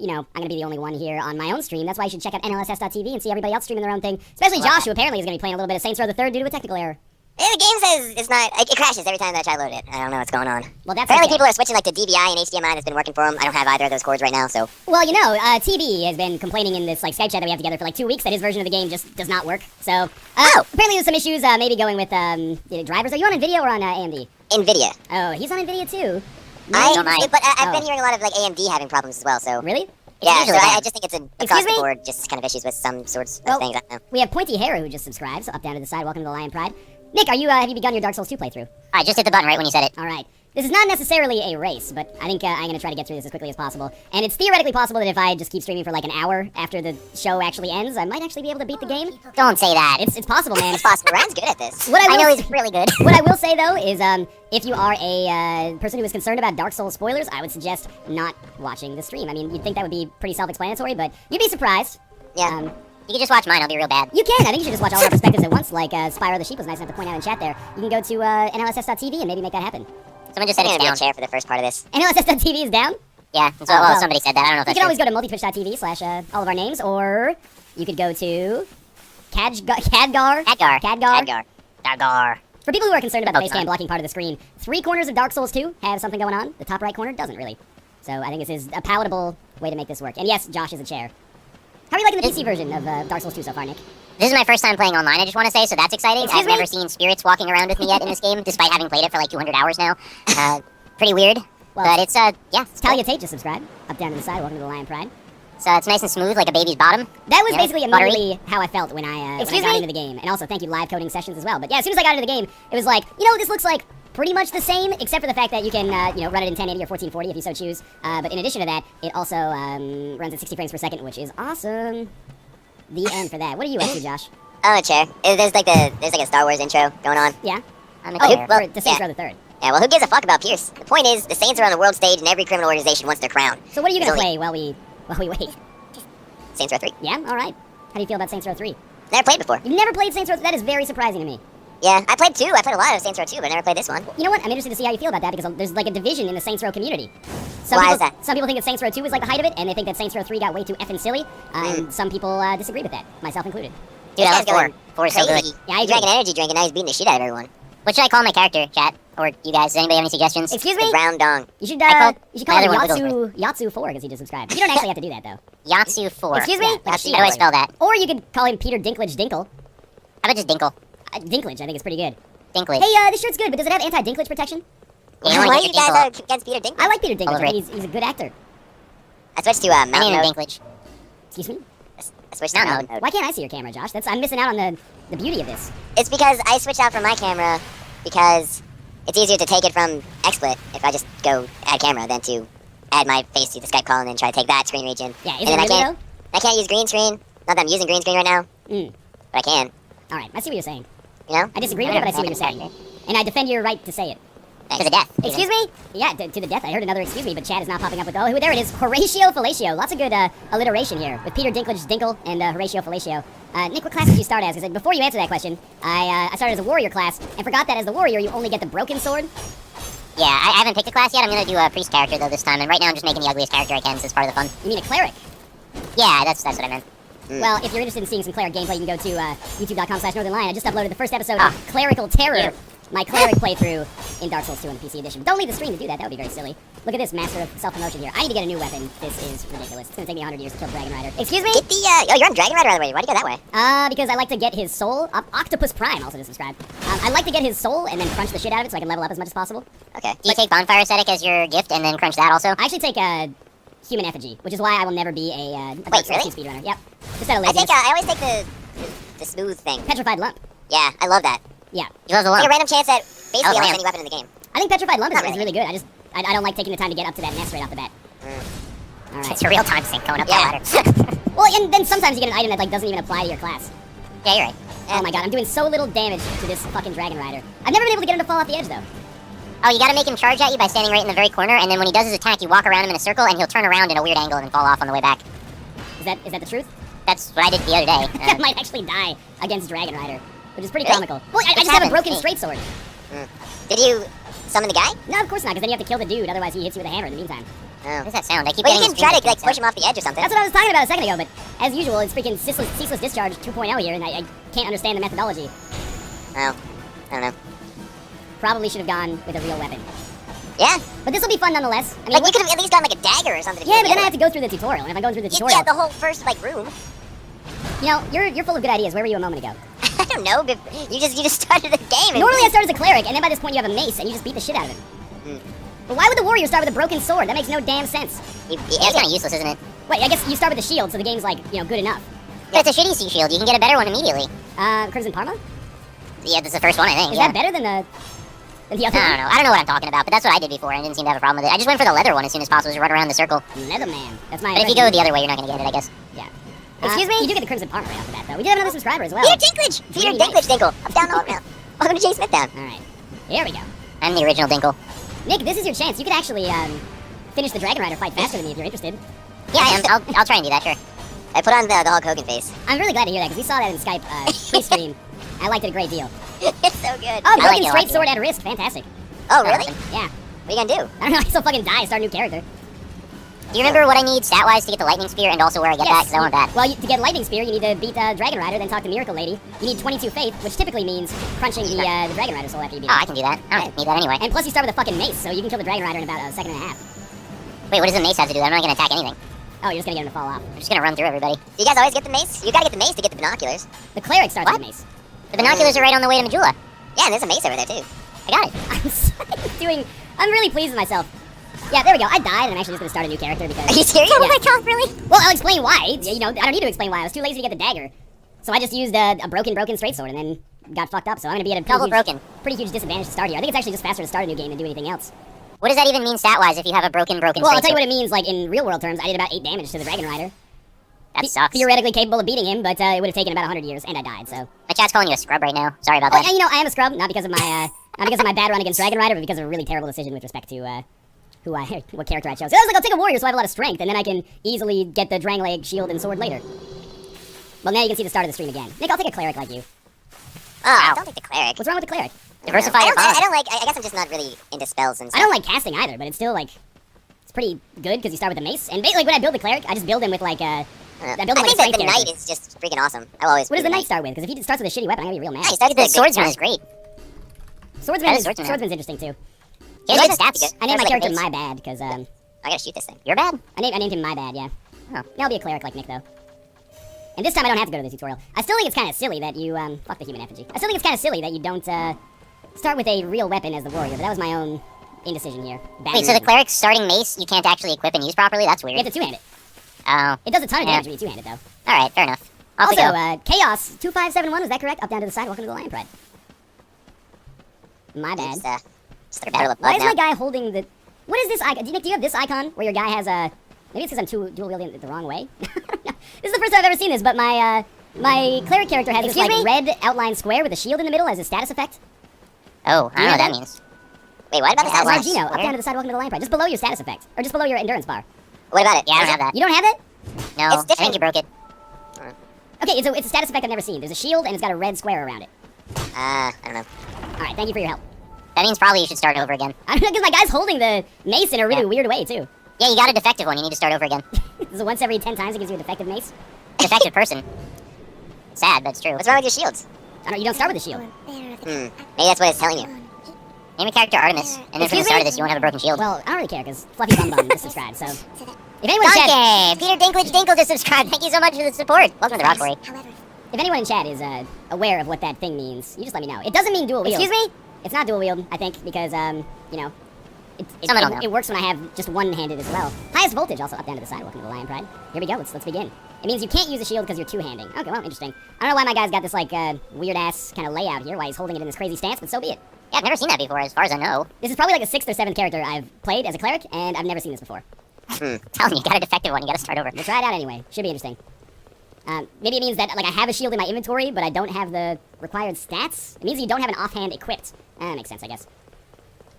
you know, I'm going to be the only one here on my own stream. That's why you should check out NLSS.TV and see everybody else streaming their own thing. Especially Josh, who apparently is going to be playing a little bit of Saints Row the Third due to a technical error. Yeah, the game says it's not. It crashes every time that I try to load it. I don't know what's going on. Well, that's apparently okay. People are switching like to DVI and HDMI, and it's been working for them. I don't have either of those cords right now, so. Well, you know, TB has been complaining in this like Skype chat that we have together for like 2 weeks that his version of the game just does not work. So, apparently there's some issues. Maybe going with drivers. Are you on Nvidia or on AMD? Nvidia. Oh, he's on Nvidia too. I've been hearing a lot of like AMD having problems as well. So. Really? Yeah, so I just think it's across the board, just kind of issues with some sorts of things. I don't know. We have Pointy Hair who just subscribed, so up down to the side. Welcome to the Lion Pride. Nick, have you begun your Dark Souls 2 playthrough? I just hit the button right when you said it. All right. This is not necessarily a race, but I think I'm going to try to get through this as quickly as possible. And it's theoretically possible that if I just keep streaming for like an hour after the show actually ends, I might actually be able to beat the game. Don't say that. It's possible, man. It's possible. Ryan's good at this. I know he's really good. What I will say, though, is if you are a person who is concerned about Dark Souls spoilers, I would suggest not watching the stream. I mean, you'd think that would be pretty self-explanatory, but you'd be surprised. Yeah. You can just watch mine, I'll be real bad. You can. I think you should just watch all our perspectives at once, like Spyro the Sheep was nice enough to point out in chat there. You can go to NLSS.TV and maybe make that happen. Someone just said it's down. A chair for the first part of this. NLSS.TV is down? Yeah, well, somebody said that. I don't know if that's true. You can always go to multitwitch.tv / all of our names, or you could go to Khadgar. For people who are concerned about the face cam blocking part of the screen, 3 corners of Dark Souls 2 have something going on. The top right corner doesn't really. So I think this is a palatable way to make this work. And yes, Josh is a chair. How are you liking the PC version of Dark Souls 2 so far, Nick? This is my first time playing online, I just want to say, so that's exciting. Excuse I've me? never seen spirits walking around with me yet in this game, despite having played it for like 200 hours now. Pretty weird, but it's, yeah. Talia Tate just subscribed. Up, down to the side, welcome to the Lion Pride. So it's nice and smooth, like a baby's bottom. That was basically immediately how I felt when I got into the game. And also, thank you, live coding sessions as well. But yeah, as soon as I got into the game, it was like, you know, this looks like pretty much the same, except for the fact that you can, run it in 1080 or 1440 if you so choose. But in addition to that, it also runs at 60 frames per second, which is awesome. The end for that. What are you up to, Josh? Oh, a chair. There's like a Star Wars intro going on. Yeah. I'm a chair. Well, the Saints Row the Third. Yeah, well, who gives a fuck about Pierce? The point is, the Saints are on the world stage, and every criminal organization wants their crown. So what are you gonna play while we wait? Saints Row 3. Yeah. All right. How do you feel about Saints Row 3? Never played before. You've never played Saints Row 3? That is very surprising to me. Yeah, I played 2. I played a lot of Saints Row 2, but I never played this one. You know what? I'm interested to see how you feel about that, because there's like a division in the Saints Row community. Why is that? Some people think that Saints Row 2 is like the height of it, and they think that Saints Row 3 got way too effing silly. And some people disagree with that, myself included. Dude, I love 4. 4 is so good. Yeah, I agree. Drank an energy drink, and now he's beating the shit out of everyone. What should I call my character, chat? Or you guys? Does anybody have any suggestions? Excuse me? The brown dong. You should call him Yatsu Yatsu 4 because he just subscribed. You don't actually have to do that, though. Yatsu 4. Excuse me? Yeah, how do I spell that? Or you could call him Peter Dinklage Dinkle. How about just Dinkle? Dinklage, I think it's pretty good. Dinklage. Hey, this shirt's good, but does it have anti-dinklage protection? Yeah, why are you guys against Peter Dinklage? I like Peter Dinklage. I think he's a good actor. I switched to mountain My name is mode. Dinklage. Excuse me? I switched to mountain mode. Why can't I see your camera, Josh? I'm missing out on the beauty of this. It's because I switched out from my camera because it's easier to take it from XSplit if I just go add camera than to add my face to the Skype call and then try to take that screen region. Yeah, and is it then really, though? I can't use green screen. Not that I'm using green screen right now, but I can. All right, I see what you're saying. You know? I disagree with it, but I see what you're saying. And I defend your right to say it. To the death. Excuse me? Yeah, to the death. I heard another excuse me, but chat is not popping up with, oh, there it is. Horatio Fellatio. Lots of good alliteration here with Peter Dinklage Dinkle and Horatio Fellatio. Nick, what class did you start as? Because before you answer that question, I started as a warrior class and forgot that as the warrior, you only get the broken sword. Yeah, I haven't picked a class yet. I'm going to do a priest character, though, this time. And right now I'm just making the ugliest character I can, so it's part of the fun. You mean a cleric? Yeah, that's what I meant. Well, if you're interested in seeing some cleric gameplay, you can go to youtube.com/Northernlion. I just uploaded the first episode of Clerical Terror, my cleric playthrough in Dark Souls 2 on the PC edition. Don't leave the stream to do that. That would be very silly. Look at this master of self-promotion here. I need to get a new weapon. This is ridiculous. It's going to take me 100 years to kill Dragon Rider. Excuse me? Get the, oh, you're on Dragon Rider already. Why'd you go that way? Because I like to get his soul. Octopus Prime also just subscribed. I like to get his soul and then crunch the shit out of it so I can level up as much as possible. Okay. Do you take Bonfire Ascetic as your gift and then crunch that also? I actually take Human Effigy, which is why I will never be a Wait, really? speedrunner. Yep. Just out of I laziness. think I always take the smooth thing. Petrified Lump. Yeah, I love that. Yeah. You love the Like lump. a random chance at basically Oh, almost man. any weapon in the game. I think Petrified Lump Not is really. really good. I don't like taking the time to get up to that nest right off the bat. All right. It's a real time sink going up Yeah. that ladder. Well, and then sometimes you get an item that like doesn't even apply to your class. Yeah, you're right. Oh my god, I'm doing so little damage to this fucking Dragon Rider. I've never been able to get him to fall off the edge though. Oh, you gotta make him charge at you by standing right in the very corner, and then when he does his attack, you walk around him in a circle, and he'll turn around in a weird angle and then fall off on the way back. Is that the truth? That's what I did the other day. I might actually die against Dragon Rider, which is pretty Really? comical. Well, I just have a broken straight sword. Did you summon the guy? No, of course not, because then you have to kill the dude, otherwise he hits you with a hammer in the meantime. Oh. What does that sound? I keep Well, you getting can try screaming to like sound. push him off the edge or something. That's what I was talking about a second ago, but as usual, it's freaking ceaseless discharge 2.0 here, and I can't understand the methodology. Oh, I don't know. Probably should have gone with a real weapon. Yeah, But this will be fun nonetheless. I mean, like you could have at least gotten like a dagger or something. yeah, but then I have to go through the tutorial, and if I'm going through the tutorial, Yeah, the whole first like room. you know, you're full of good ideas. Where were you a moment ago? I don't know. But you just started the game. And Normally I start as a cleric, and then by this point you have a mace, and you just beat the shit out of him. Mm. But why would the warrior start with a broken sword? That makes no damn sense. Yeah, it's kind of useless, isn't it? Wait, I guess you start with the shield, so the game's like, you know, good enough. But it's a shitty sea shield. You can get a better one immediately. Crimson Parma? Yeah, that's the first one, I think. Is Yeah. that better than the other I don't know. I don't know what I'm talking about, but that's what I did before, and I didn't seem to have a problem with it. I just went for the leather one as soon as possible, just run around the circle. Leatherman. That's my But if you go the other way, you're not gonna get it, I guess. Yeah. Excuse me? You do get the Crimson Parma right off the bat, though. We did have another subscriber as well. Peter Dinklage. Peter Really Dinklage nice. Dinkle. I'm down all now. Welcome to Jay Smith down. Alright. Here we go. I'm the original Dinkle. Nick, this is your chance. You could actually, finish the Dragon Rider fight faster than me if you're interested. Yeah, I am. I'll try and do that, sure. I put on the Hulk Hogan face. I'm really glad to hear that, because we saw that in Skype pre-stream. I liked it a great deal. It's so good. Oh, like broken it a straight lot, sword yeah. at risk. Fantastic. Oh, really? Yeah. What are you gonna do? I don't know, I still fucking die, start a new character. Do you remember what I need stat-wise to get the lightning spear and also where I get that? Because I want that. Well, to get Lightning Spear, you need to beat Dragon Rider, then talk to Miracle Lady. You need 22 Faith, which typically means crunching the Dragon Rider soul after you beat Oh, it. I can do that. I don't need that anyway. And plus you start with a fucking mace, so you can kill the Dragon Rider in about a second and a half. Wait, what does the mace have to do? I'm not gonna attack anything. Oh, you're just gonna get him to fall off. I'm just gonna run through everybody. Do you guys always get the mace? You gotta get the mace to get the binoculars. The Cleric starts What? with a mace. The binoculars are right on the way to Majula. Yeah, and there's a mace over there too. I got it. I'm really pleased with myself. Yeah, there we go. I died, and I'm actually just gonna start a new character because... Are you serious? Yeah. God, really? Well, I'll explain why. You know, I don't need to explain why. I was too lazy to get the dagger. So I just used a broken straight sword and then got fucked up. So I'm gonna be at a Double broken. pretty huge disadvantage to start here. I think it's actually just faster to start a new game than do anything else. What does that even mean stat-wise if you have a broken Well, I'll straight tell you what sword? it means, like, in real-world terms. I did about 8 damage to the Dragon Rider. That sucks. Theoretically capable of beating him, but it would have taken about 100 years, and I died, so... My chat's calling you a scrub right now. Sorry about Well, that. you know, I am a scrub, not because of my, bad run against Dragon Rider, but because of a really terrible decision with respect to, what character I chose. So I was like, I'll take a warrior so I have a lot of strength, and then I can easily get the Drang Leg, shield, and sword later. Well, now you can see the start of the stream again. Nick, I'll take a cleric like you. Oh, don't take the cleric. What's wrong with the cleric? Diversify I your don't, I bond. don't like. I guess I'm just not really into spells and I stuff. don't like casting either, but it's still, like, it's pretty good because you start with the mace. And basically, when I build the cleric, I just build him with, like, I build him I like a think strength that the character. knight is just freaking awesome. I always. What does the knight start with? Because if he starts with a shitty weapon, I'm gonna be real mad. Yeah, he starts The with swordsman is great. Swordsman's swordsman. interesting, too. He has good stats. I named my There's, like, character base. My Bad, because, I gotta shoot this thing. You're bad. I named him My Bad, yeah. Oh. I'll be a cleric like Nick, though. And this time I don't have to go to the tutorial. I still think it's kind of silly that you, fuck the human effigy. I still think it's kind of silly that you don't, start with a real weapon as the warrior, but that was my own indecision here. Bad Wait, so the decision. cleric's starting mace you can't actually equip and use properly? That's You weird. have to two-hand it. Oh. It does a ton of Yeah. damage when you two-hand it, though. Alright, fair enough. Off we Also, go. Chaos 2571, was that correct? Up, down to the side, welcome to the Lion Pride. My bad. Just like a battle of Why blood is now. my guy holding the... What is this icon? Nick, do you have this icon where your guy has a... Maybe it's because I'm dual wielding it the wrong way. This is the first time I've ever seen this, but my cleric character has this Excuse like me? red outline square with a shield in the middle as a status effect. Oh, I don't know what that means. Wait, what about the Yeah, status why- effect? Margino, up Where? down to the side, welcome to the Lion Pride. Just below your status effect. Or just below your endurance bar. What about it? Yeah, I don't have that. You don't have it? No, It's I think different. you broke it. Okay, it's a status effect I've never seen. There's a shield and it's got a red square around it. I don't know. Alright, thank you for your help. That means probably you should start over again. I don't know, because my guy's holding the mace in a really Yeah. weird way, too. Yeah, you got a defective one. You need to start over again. So once every 10 times it gives you a defective mace. Defective person. Sad, but it's true. What's wrong with your shields? I don't know, you don't start with a shield. Maybe that's what it's telling you. Name your character Artemis, and then from the Excuse start me? of this, you won't have a broken shield. Well, I don't really care, because Fluffy Bum Bum is subscribed, so... If anyone in chat... Donkey! Peter Dinklage Dinkle just subscribed. Thank you so much for the support. Welcome to the Rock Quarry. If anyone in chat is aware of what that thing means, you just let me know. It doesn't mean dual wield. Excuse me? It's not dual wield, I think, because, you know... Someone will know. It works when I have just one-handed as well. Highest voltage, also up down to the side. Welcome to the Lion Pride. Here we go, let's begin. It means you can't use a shield because you're two-handing. Okay, well, interesting. I don't know why my guy's got this, like, weird-ass kind of layout here, why he's holding it in this crazy stance, but so be it. Yeah, I've never seen that before, as far as I know. This is probably like a 6th or 7th character I've played as a cleric, and I've never seen this before. Telling you got a defective one. You got to start over. We'll try it out anyway. Should be interesting. Maybe it means that like I have a shield in my inventory, but I don't have the required stats. It means you don't have an offhand equipped. That makes sense, I guess.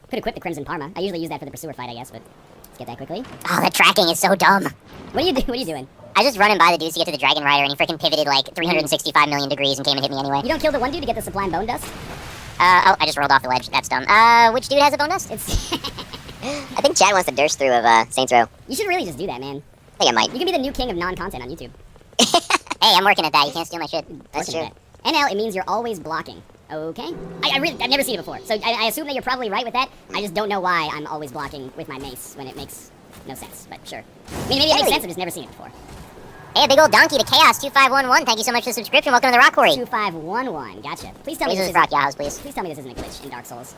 Could equip the Crimson Parma. I usually use that for the Pursuer fight, I guess, but let's get that quickly. Oh, the tracking is so dumb. What are you doing? I just running by the dudes to get to the Dragon Rider, and he freaking pivoted like 365 million degrees and came and hit me anyway. You don't kill the one dude to get the Sublime Bone Dust? Oh, I just rolled off the ledge. That's dumb. Which dude has a bone dust? It's I think Chad wants the Durst through of Saints Row. You should really just do that, man. I think I might. You can be the new king of non-content on YouTube. Hey, I'm working at that. You can't steal my shit. That's true. NL, it means you're always blocking. Okay. I've never seen it before, so I assume that you're probably right with that. I just don't know why I'm always blocking with my mace when it makes no sense, but sure. I mean, maybe it makes sense, I've just never seen it before. Hey, a big old donkey to Chaos 2511. Thank you so much for the subscription. Welcome to the Rock Quarry. 2511, gotcha. Please tell me Please this rock Yahos, please. Please tell me this isn't a glitch in Dark Souls.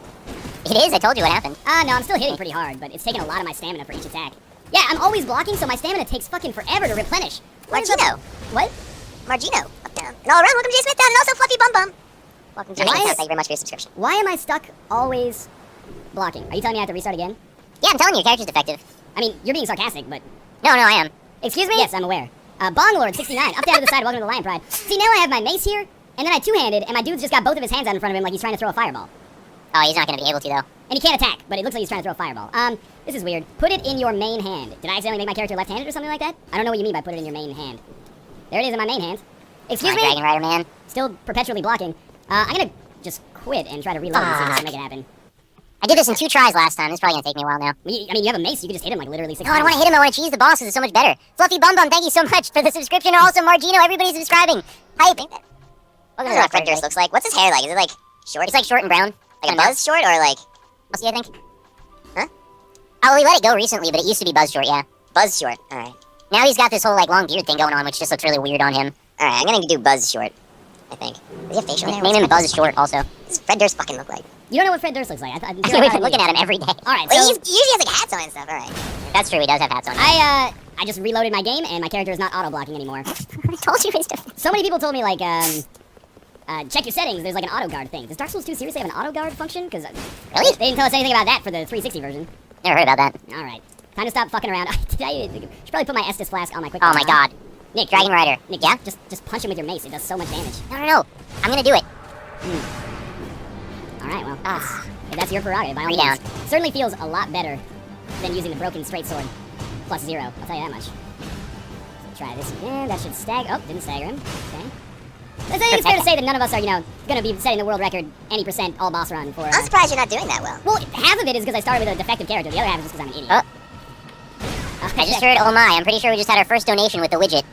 It is. I told you what happened. No, I'm still hitting pretty hard, but it's taking a lot of my stamina for each attack. Yeah, I'm always blocking, so my stamina takes fucking forever to replenish. Margino. What? Margino. Up, down. And all around, welcome to Jay Smith down, and also Fluffy Bum Bum. Welcome to Jay Smith. Thank you very much for your subscription. Why am I stuck always blocking? Are you telling me I have to restart again? Yeah, I'm telling you, your character's defective. I mean, you're being sarcastic, but... No, I am. Excuse me? Yes, I'm aware. Bonglord 69, up down to the side, welcome to the Lion Pride. See, now I have my mace here, and then I two-handed, and my dude's just got both of his hands out in front of him like he's trying to throw a fireball. Oh, he's not going to be able to, though. And he can't attack, but it looks like he's trying to throw a fireball. This is weird. Put it in your main hand. Did I accidentally make my character left-handed or something like that? I don't know what you mean by put it in your main hand. There it is in my main hand. Excuse me? Dragon Rider, man. Still perpetually blocking. I'm gonna just quit and try to reload and see if I can make it happen. I did this in 2 tries last time. It's probably going to take me a while now. I mean, you have a mace. You can just hit him like literally 6 No, I don't want to hit him. I want to cheese the boss because it's so much better. Fluffy Bum Bum, thank you so much for the subscription. Also, Margino, everybody's subscribing. Hype. I don't know what Fred Durst looks like. What's his hair like? Is it like short? It's like short and brown. Like a buzz short or like... Musty, I think. Huh? Oh, we let it go recently, but it used to be buzz short, yeah. Buzz short. Alright. Now he's got this whole like long beard thing going on, which just looks really weird on him. Alright, I'm gonna do Buzz short. I think. Does he have facial hair? Name him Buzz Short also. What does Fred Durst fucking look like? You don't know what Fred Durst looks like. We've been looking at him every day. Alright, Well, so... he usually has like hats on and stuff. Alright. That's true, he does have hats on. I just reloaded my game, and my character is not auto-blocking anymore. I told you he's different. So many people told me, like, check your settings, there's like an auto-guard thing. Does Dark Souls 2 seriously have an auto-guard function? Because Really? they didn't tell us anything about that for the 360 version. Never heard about that. Alright. Time to stop fucking around. Should probably put my Estus flask on my quick. Oh my god. Nick, Dragon Rider. Nick, Yeah? Just punch him with your mace. It does so much damage. No. I'm gonna do it. Alright, well, if that's your prerogative, by all Redown. means. Certainly feels a lot better than using the broken straight sword plus 0. I'll tell you that much. Try this again. That should stagger. Oh, didn't stagger him. Okay. I think it's fair to say that none of us are, gonna be setting the world record any % all boss run for. I'm surprised you're not doing that well. Well, half of it is because I started with a defective character. The other half is just because I'm an idiot. I just heard, oh my, I'm pretty sure we just had our first donation with the widget.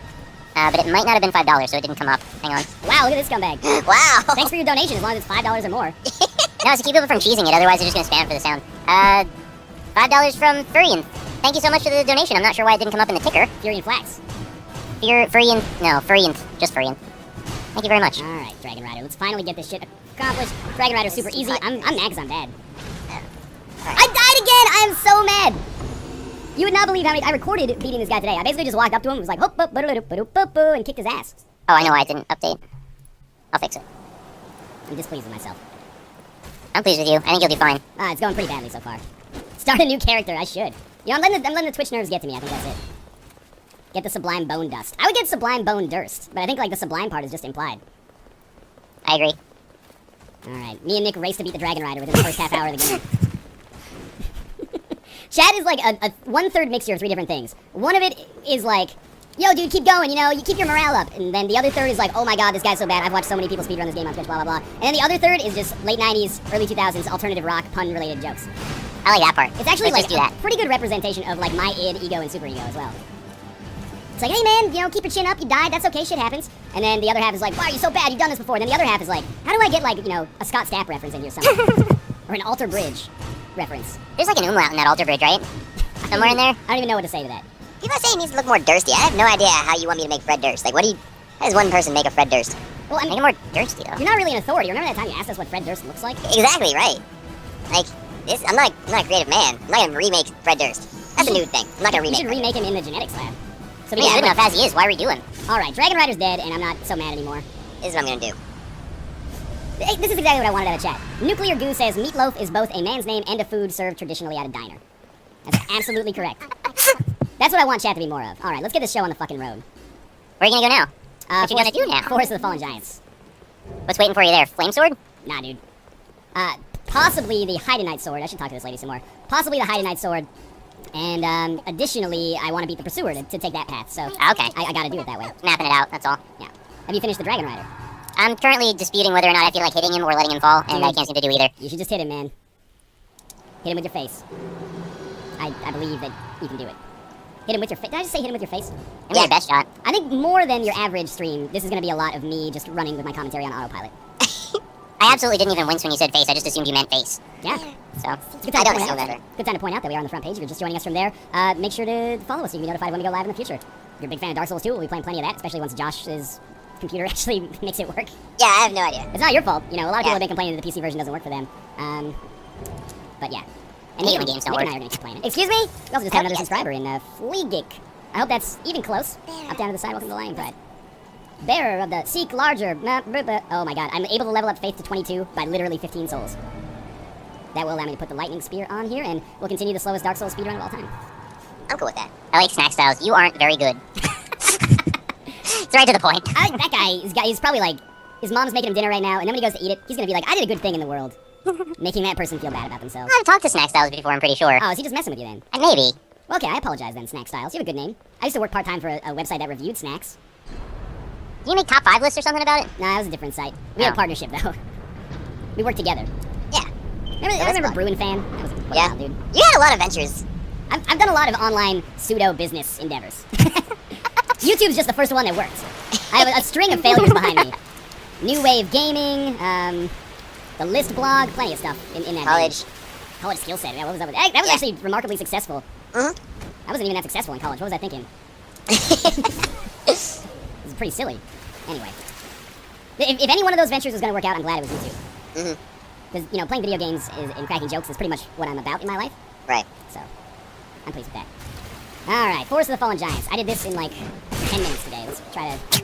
But it might not have been $5, so it didn't come up. Hang on. Wow, look at this scumbag. Wow. Thanks for your donation, as long as it's $5 or more. No, it's to keep people from cheesing it, otherwise they're just gonna spam for the sound. $5 from Furian. Thank you so much for the donation. I'm not sure why it didn't come up in the ticker. Furian Flax. Furian, just Furian. Thank you very much. Alright, Dragon Rider, let's finally get this shit accomplished. Dragon Rider's super easy. I'm mad because I'm bad. I died again! I am so mad! You would not believe how many... I recorded beating this guy today. I basically just walked up to him and was like, hoop, boop, ba-da-da-doop, ba-doop, boop, boo, and kicked his ass. Oh, I know why I didn't update. I'll fix it. I'm displeased with myself. I'm pleased with you. I think you'll do fine. It's going pretty badly so far. Start a new character, I should. I'm letting the Twitch nerves get to me, I think that's it. Get the Sublime Bone Dust. I would get Sublime Bone Durst, but I think, like, the Sublime part is just implied. I agree. Alright, me and Nick race to beat the Dragon Rider within the first half hour of the game. Chat is like a 1/3 mixture of 3 different things. One of it is like, yo, dude, keep going, you keep your morale up. And then the other third is like, oh my god, this guy's so bad. I've watched so many people speedrun this game on Twitch, blah, blah, blah. And then the other third is just late 90s, early 2000s alternative rock pun-related jokes. I like that part. It's actually Let's like just do a pretty good representation of like my id, ego, and super ego as well. It's like, hey man, keep your chin up, you died, that's okay, shit happens. And then the other half is like, wow, you're so bad, you've done this before. And then the other half is like, how do I get like, a Scott Stapp reference in here somewhere? Or an Alter Bridge reference. There's like an umlaut in that Alter Bridge, right? Somewhere in there? I don't even know what to say to that. People say he needs to look more Dursty. I have no idea how you want me to make Fred Durst. Like, how does one person make a Fred Durst? Well, I mean, Make it more Dursty, though. you're not really an authority. Remember that time you asked us what Fred Durst looks like? Exactly, right. Like, I'm not a creative man. I'm not gonna remake Fred Durst. That's a new thing. I'm not gonna You remake should remake him in the genetics lab. So He's good enough as he is. Why redo him? Alright, Dragon Rider's dead, and I'm not so mad anymore. This is what I'm gonna do. Hey, this is exactly what I wanted out of chat. Nuclear Goo says meatloaf is both a man's name and a food served traditionally at a diner. That's absolutely correct. That's what I want chat to be more of. Alright, let's get this show on the fucking road. Where are you gonna go now? What you gonna do now? Forest of the Fallen Giants. What's waiting for you there? Flame sword? Nah, dude. Possibly the Haydnite Sword. I should talk to this lady some more. Possibly the Haydnite Sword. And, additionally, I want to beat the Pursuer to take that path, so... Okay. I gotta do it that way. Mapping it out, that's all. Yeah. Have you finished the Dragon Rider? I'm currently disputing whether or not I feel like hitting him or letting him fall, and I can't seem to do either. You should just hit him, man. Hit him with your face. I believe that you can do it. Hit him with your face. Did I just say hit him with your face? Give me your best shot. I think more than your average stream, this is going to be a lot of me just running with my commentary on autopilot. I absolutely didn't even wince when you said face. I just assumed you meant face. Yeah. So, It's a good time I to don't point assume out. Good time to point out that we are on the front page. If you're just joining us from there, make sure to follow us so you can be notified when we go live in the future. If you're a big fan of Dark Souls 2, we'll be playing plenty of that, especially once Josh's computer actually makes it work. Yeah, I have no idea. It's not your fault. You know, a lot of people Yeah. have been complaining that the PC version doesn't work for them. But yeah. And Hate Nick, when games don't Nick and work. I are going to complain. Excuse me? We also just had another Yes. subscriber in Fleegick. I hope that's even close. Up down to the side, welcome to Lion Pride. Bearer of the Seek Larger. Oh my god, I'm able to level up Faith to 22 by literally 15 souls. That will allow me to put the Lightning Spear on here, and we'll continue the slowest Dark Souls speedrun of all time. I'm cool with that. I like Snack Styles. You aren't very good. It's right to the point. That guy, he's probably like, his mom's making him dinner right now, and then when he goes to eat it, he's gonna be like, I did a good thing in the world. Making that person feel bad about themselves. I've talked to Snack Styles before, I'm pretty sure. Oh, is he just messing with you then? Maybe. Well, okay, I apologize then, Snack Styles. You have a good name. I used to work part-time for a website that reviewed snacks. Do you make top 5 lists or something about it? Nah, that was a different site. We had a Oh. partnership, though. We worked together. Yeah. I that's remember fun. Bruin Fan. That was what a Yeah. wild dude. You had a lot of ventures. I've done a lot of online pseudo-business endeavors. YouTube's just the first one that worked. I have a string of failures behind me. New Wave Gaming, the List blog, plenty of stuff in that. College. College skill set. Yeah, what was that? That was Yeah. actually remarkably successful. Mhm. I wasn't even that successful in college. What was I thinking? This is pretty silly. Anyway. If any one of those ventures was going to work out, I'm glad it was YouTube. Mhm. Because, you know, playing video games and cracking jokes is pretty much what I'm about in my life. Right. So, I'm pleased with that. Alright, Forest of the Fallen Giants. I did this in like 10 minutes today. Let's try to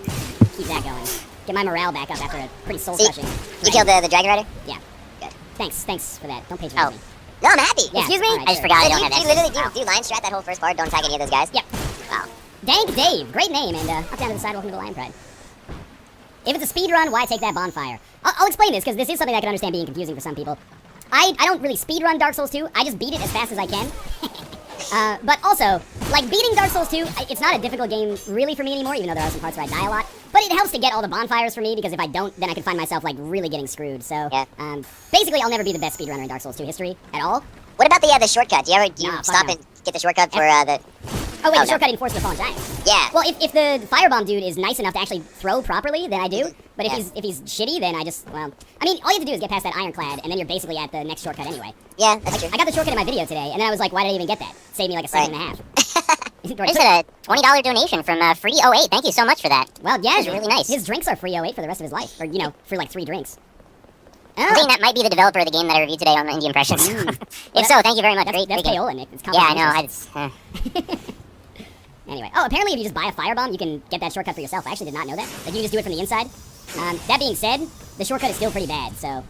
keep that going. Get my morale back up after a pretty soul-crushing. You killed the Dragon Rider? Yeah. Good. Thanks for that. Don't patronize Oh. me. No, I'm happy. Yeah, Excuse me? alright, I just sure. forgot I So don't do have you that. literally Wow. do line strat that whole first part? Don't tag any of those guys? Yep. Wow. Dank Dave, great name, and up down to the side, welcome to Lion Pride. If it's a speed run, why take that bonfire? I'll explain this, because this is something I can understand being confusing for some people. I don't really speed run Dark Souls 2, I just beat it as fast as I can. But also, like, beating Dark Souls 2, it's not a difficult game really for me anymore, even though there are some parts where I die a lot. But it helps to get all the bonfires for me, because if I don't, then I could find myself, like, really getting screwed. So, Yeah. basically, I'll never be the best speedrunner in Dark Souls 2 history at all. What about the shortcut? Do you Nah, fuck stop no. and get the shortcut for the... Oh, wait, Oh, the no. shortcut in Forest of the Fallen Giants. Yeah. Well, if the firebomb dude is nice enough to actually throw properly, then I do. But if Yeah. he's shitty, then I just, well, I mean, all you have to do is get past that ironclad, and then you're basically at the next shortcut anyway. Yeah, that's true. I got the shortcut in my video today, and then I was like, why did I even get that? Saved me like a second and a half. I just had a $20 donation from Free08. Thank you so much for that. Well, yeah, That was really nice. His drinks are free 08 for the rest of his life, or you know, for like 3 drinks. I think that might be the developer of the game that I reviewed today on Indie Impressions. Well, If so, thank you very much. That's Great game. payola, Nick. It's Yeah, I know. complicated. Anyway, oh, apparently if you just buy a firebomb, you can get that shortcut for yourself. I actually did not know that. Like, you can just do it from the inside. That being said, the shortcut is still pretty bad, so...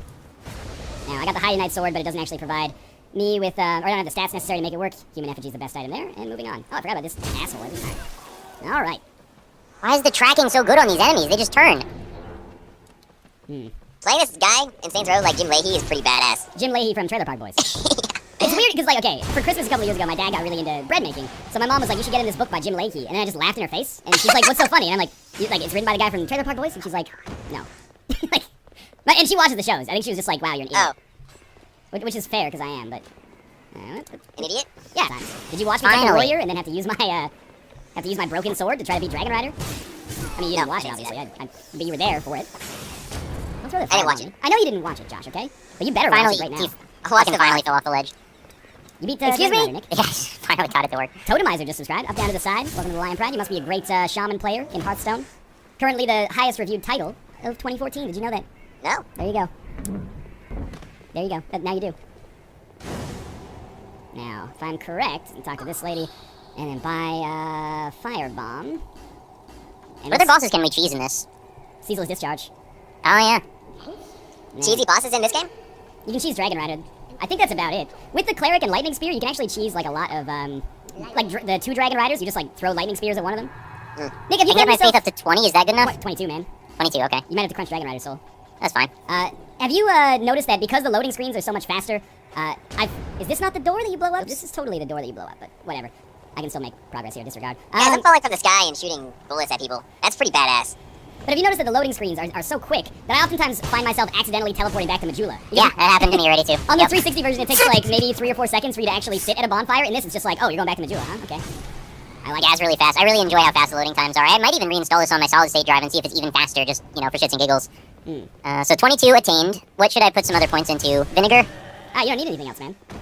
Now, I got the High Knight Sword, but it doesn't actually provide me with, or I don't have the stats necessary to make it work. Human Effigy is the best item there, and moving on. Oh, I forgot about this asshole. Alright. Why is the tracking so good on these enemies? They just turn. Playing this guy in Saints Row like Jim Leahy is pretty badass. Jim Leahy from Trailer Park Boys. It's weird, because, like, okay, for Christmas a couple of years ago, my dad got really into bread making. So my mom was like, you should get in this book by Jim Leahy. And then I just laughed in her face. And she's like, what's so funny? And I'm like, it's written by the guy from Trailer Park Boys? And she's like, no. Like, and she watches the shows. I think she was just like, wow, you're an idiot. Oh, Which is fair, because I am, but... an idiot? Yeah. Did you watch me become a Finally. lawyer and then have to use my broken sword to try to beat Dragon Rider? I mean, you didn't No, watch I it, didn't see obviously. But you were there for it. Don't throw the I didn't watch firebomb. it. I know you didn't watch it, Josh, okay? But you better Finally, watch it right now. he I watched fucking the finally VOD. fell off the ledge. You beat Excuse Dragon me? Rider, Nick. Yes, finally got it to work. Totemizer just subscribed, up down to the side. Welcome to the Lion Pride. You must be a great shaman player in Hearthstone. Currently the highest reviewed title of 2014. Did you know that? No. There you go. There you go. Now you do. Now, if I'm correct, and talk to this lady, and then buy firebomb. And What other bosses can we cheese in this? Ceaseless Discharge. Oh, yeah. And Cheesy bosses in this game? You can cheese Dragon Rider. I think that's about it. With the Cleric and Lightning Spear, you can actually cheese like a lot of, like the 2 Dragon Riders, you just like throw Lightning Spears at one of them. Nick, have I you can get got my yourself... faith up to 20. Is that good enough? What, 22, man. 22, okay. You might have to crunch Dragon Rider Soul. That's fine. Have you noticed that because the loading screens are so much faster, is this not the door that you blow up? This is totally the door that you blow up, but whatever. I can still make progress here, disregard. Yeah, I'm falling from the sky and shooting bullets at people. That's pretty badass. But have you noticed that the loading screens are so quick that I oftentimes find myself accidentally teleporting back to Majula? Yeah, that happened to me already too. On the 360 version, it takes like maybe 3 or 4 seconds for you to actually sit at a bonfire. In this, it's just like, oh, you're going back to Majula, huh? Okay. I like it's really fast. I really enjoy how fast the loading times are. I might even reinstall this on my solid state drive and see if it's even faster, just, you know, for shits and giggles. So 22 attained. What should I put some other points into? Vinegar? Ah, you don't need anything else, man. Oh,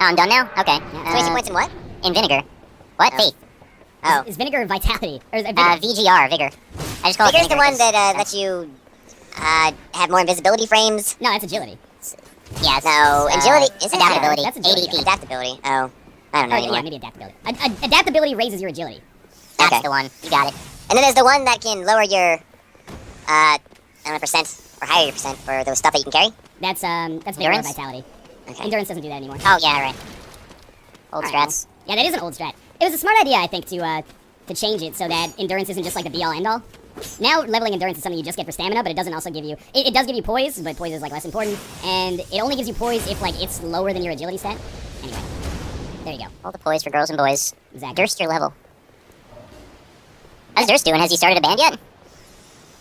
I'm done now? Okay. 22 points in what? In vinegar. What? Faith. Oh. Is vinegar vitality? Or is it vigor? VGR, vigor. I just call Vigor's it the vinegar one 'cause- that lets you have more invisibility frames. No, that's agility. Yeah, it's, No, agility is adaptability. That's agility. ADP. Adaptability. Oh, I don't know Oh, anymore. yeah, maybe adaptability. Adaptability raises your agility. That's Okay. the one. You got it. And then there's the one that can lower your, I don't know, percent or higher your percent for those stuff that you can carry. That's vigor or Endurance? vitality. Okay. Endurance doesn't do that anymore. Oh, yeah, right. Old All right, strats. well, yeah, that is an old strat. It was a smart idea, I think, to change it so that endurance isn't just like the be-all, end-all. Now, leveling endurance is something you just get for stamina, but it doesn't also give you... It does give you poise, but poise is, like, less important. And it only gives you poise if, like, it's lower than your agility stat. Anyway, there you go. All the poise for girls and boys. Exactly. Durst your level. How's Durst doing? Has he started a band yet?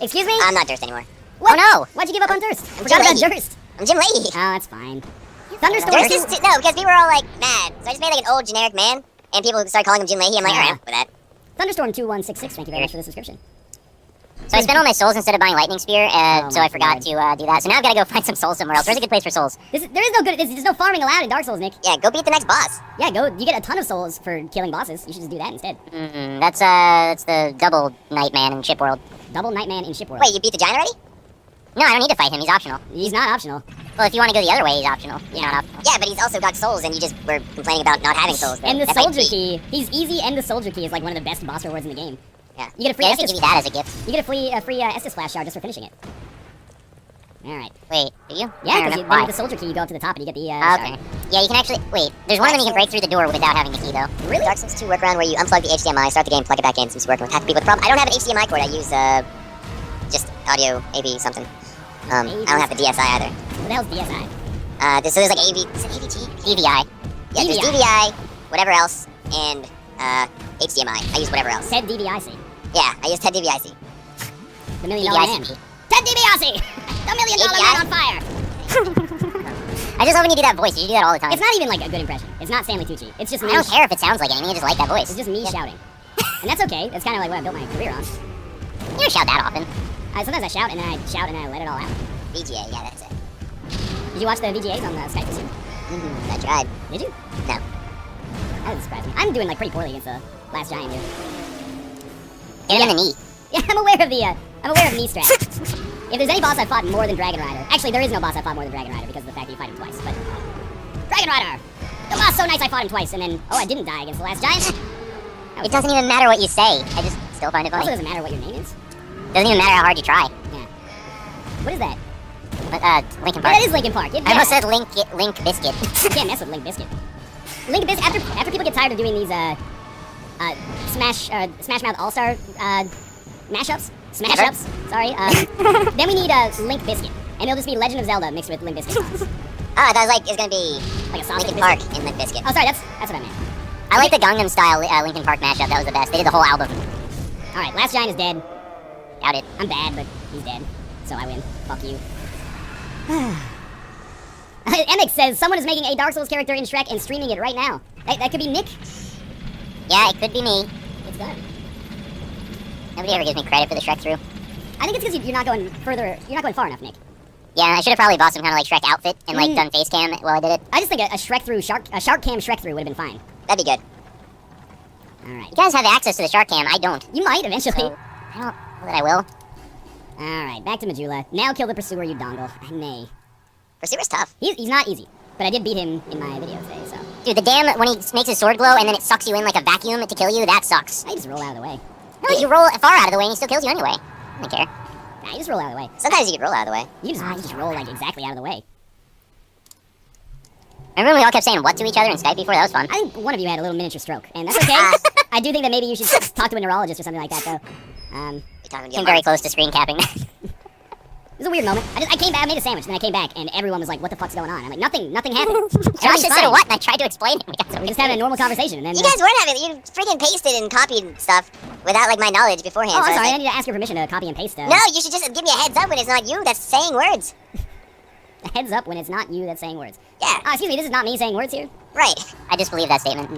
Excuse me? I'm not Durst anymore. What? Oh, no! Why'd you give up on Durst? I I'm forgot about Jim Durst. I'm Jim Leahy. Oh, that's fine. Thunderstorm Durst too. is no, because people were all like mad. So I just made like an old generic man, and people started calling him Jim Leahy. I'm like, alright, I'm with that. Thunderstorm 2166. Thank you very much for the subscription. So I spent all my souls instead of buying Lightning Spear, Oh so my I forgot Lord. to do that. So now I've got to go find some souls somewhere else. Where's a good place for souls? There is no good. There's no farming allowed in Dark Souls, Nick. Yeah, go beat the next boss. Yeah, go. You get a ton of souls for killing bosses. You should just do that instead. That's the double Nightman in Ship World. Double Nightman in Shipworld. Wait, you beat the giant already? No, I don't need to fight him. He's optional. He's not optional. Well, if you want to go the other way, he's optional. You're not optional. Yeah, but he's also got souls, and you just were complaining about not having souls. And the That's like soldier cheat. key. He's easy, and the soldier key is like one of the best boss rewards in the game. Yeah. You get a free Yeah, I guess I Estus. give you that as a gift. You get a free Estus flash shard just for finishing it. All right. Wait, do you? Yeah, I because don't know. then Why? with the soldier key, you go up to the top and you get the Okay. shard. Yeah, you can actually... Wait, there's one of them you can break through the door without having the key, though. Really? Dark Souls 2 workaround where you unplug the HDMI, start the game, plug it back in, seems to work with hack people. The problem, I don't have an HDMI cord. I use just audio AV something. I don't have the DSI either. What the hell's DSI? So there's like AV. Is it AVG? DVI. Yeah, there's DVI. DVI, whatever else, and HDMI. I use whatever else. Ted DiBiase. Yeah, I use TED DVIC. The $1 Million Man. DVIC. Ted DiBiase! The $1 Million API? Man on fire! I just love when you do that voice. You do that all the time. It's not even like a good impression. It's not Stanley Tucci. It's just I me. don't care if it sounds like anything. I just like that voice. It's just me shouting. And that's okay. That's kind of like what I built my career on. You don't shout that often. Sometimes I shout and then I shout and then I let it all out. VGA, yeah, that's it. Did you watch the VGAs on the Skype this year? I tried. Did you? No. That doesn't surprise me. I'm doing like pretty poorly against the last giant here. Get him in the knee. Yeah, I'm aware of knee strat. If there's any boss I fought more than Dragon Rider, actually there is no boss I fought more than Dragon Rider because of the fact that you fight him twice. But Dragon Rider, the boss so nice I fought him twice, and then I didn't die against the last giant. It doesn't even matter what you say. I just still find it It also funny. doesn't matter what your name is. Doesn't even matter how hard you try. Yeah. What is that? Linkin Yeah, Park. that is Linkin Park. I almost said Link Biscuit. You can't mess with Link Biscuit. Link Biscuit. After people get tired of doing these Smash Mouth All Star mashups, smash ups. Sorry. Then we need Link Biscuit, and it'll just be Legend of Zelda mixed with Link Biscuit songs. Oh, that was like, it's gonna be Like a sausage Linkin biscuit. Park in Limp Bizkit. Oh, sorry. That's what I meant. I like the Gangnam Style Linkin Park mashup. That was the best. They did the whole album. All right. Last giant is dead. Doubt it. I'm bad, but he's dead, so I win. Fuck you. Emmix says someone is making a Dark Souls character in Shrek and streaming it right now. That could be Nick. Yeah, it could be me. It's done. Nobody ever gives me credit for the Shrek through. I think it's because you're not going further. You're not going far enough, Nick. Yeah, I should have probably bought some kind of like Shrek outfit and like done face cam while I did it. I just think a Shrek through shark cam Shrek through would have been fine. That'd be good. All right. You guys have access to the shark cam. I don't. You might eventually. So, I don't know that I will. All right, back to Majula. Now kill the pursuer, you dongle. I may. Pursuer's tough. He's not easy, but I did beat him in my video today, so Dude, the damn when he makes his sword glow and then it sucks you in like a vacuum to kill you, that sucks. I just roll out of the way. No, you roll far out of the way and he still kills you anyway. I don't care. Nah, you just roll out of the way. Sometimes you could roll out of the way. You just roll like exactly out of the way. Remember when we all kept saying what to each other in Skype before? That was fun. I think one of you had a little miniature stroke, and that's okay. I do think that maybe you should talk to a neurologist or something like that, though. You're talking to Came very close to screen capping that. It was a weird moment. I came back, I made a sandwich, and then I came back, and everyone was like, "What the fuck's going on?" I'm like, "Nothing happened." Josh just said a what, and I tried to explain it. We're just having a normal conversation, and then You guys weren't having. You freaking pasted and copied stuff without like my knowledge beforehand. Oh, so I'm I was sorry. I like, need to ask your permission to copy and paste. no, you should just give me a heads up when it's not you that's saying words. A heads up when it's not you that's saying words. Yeah. Excuse me. This is not me saying words here. Right. I disbelieve that statement.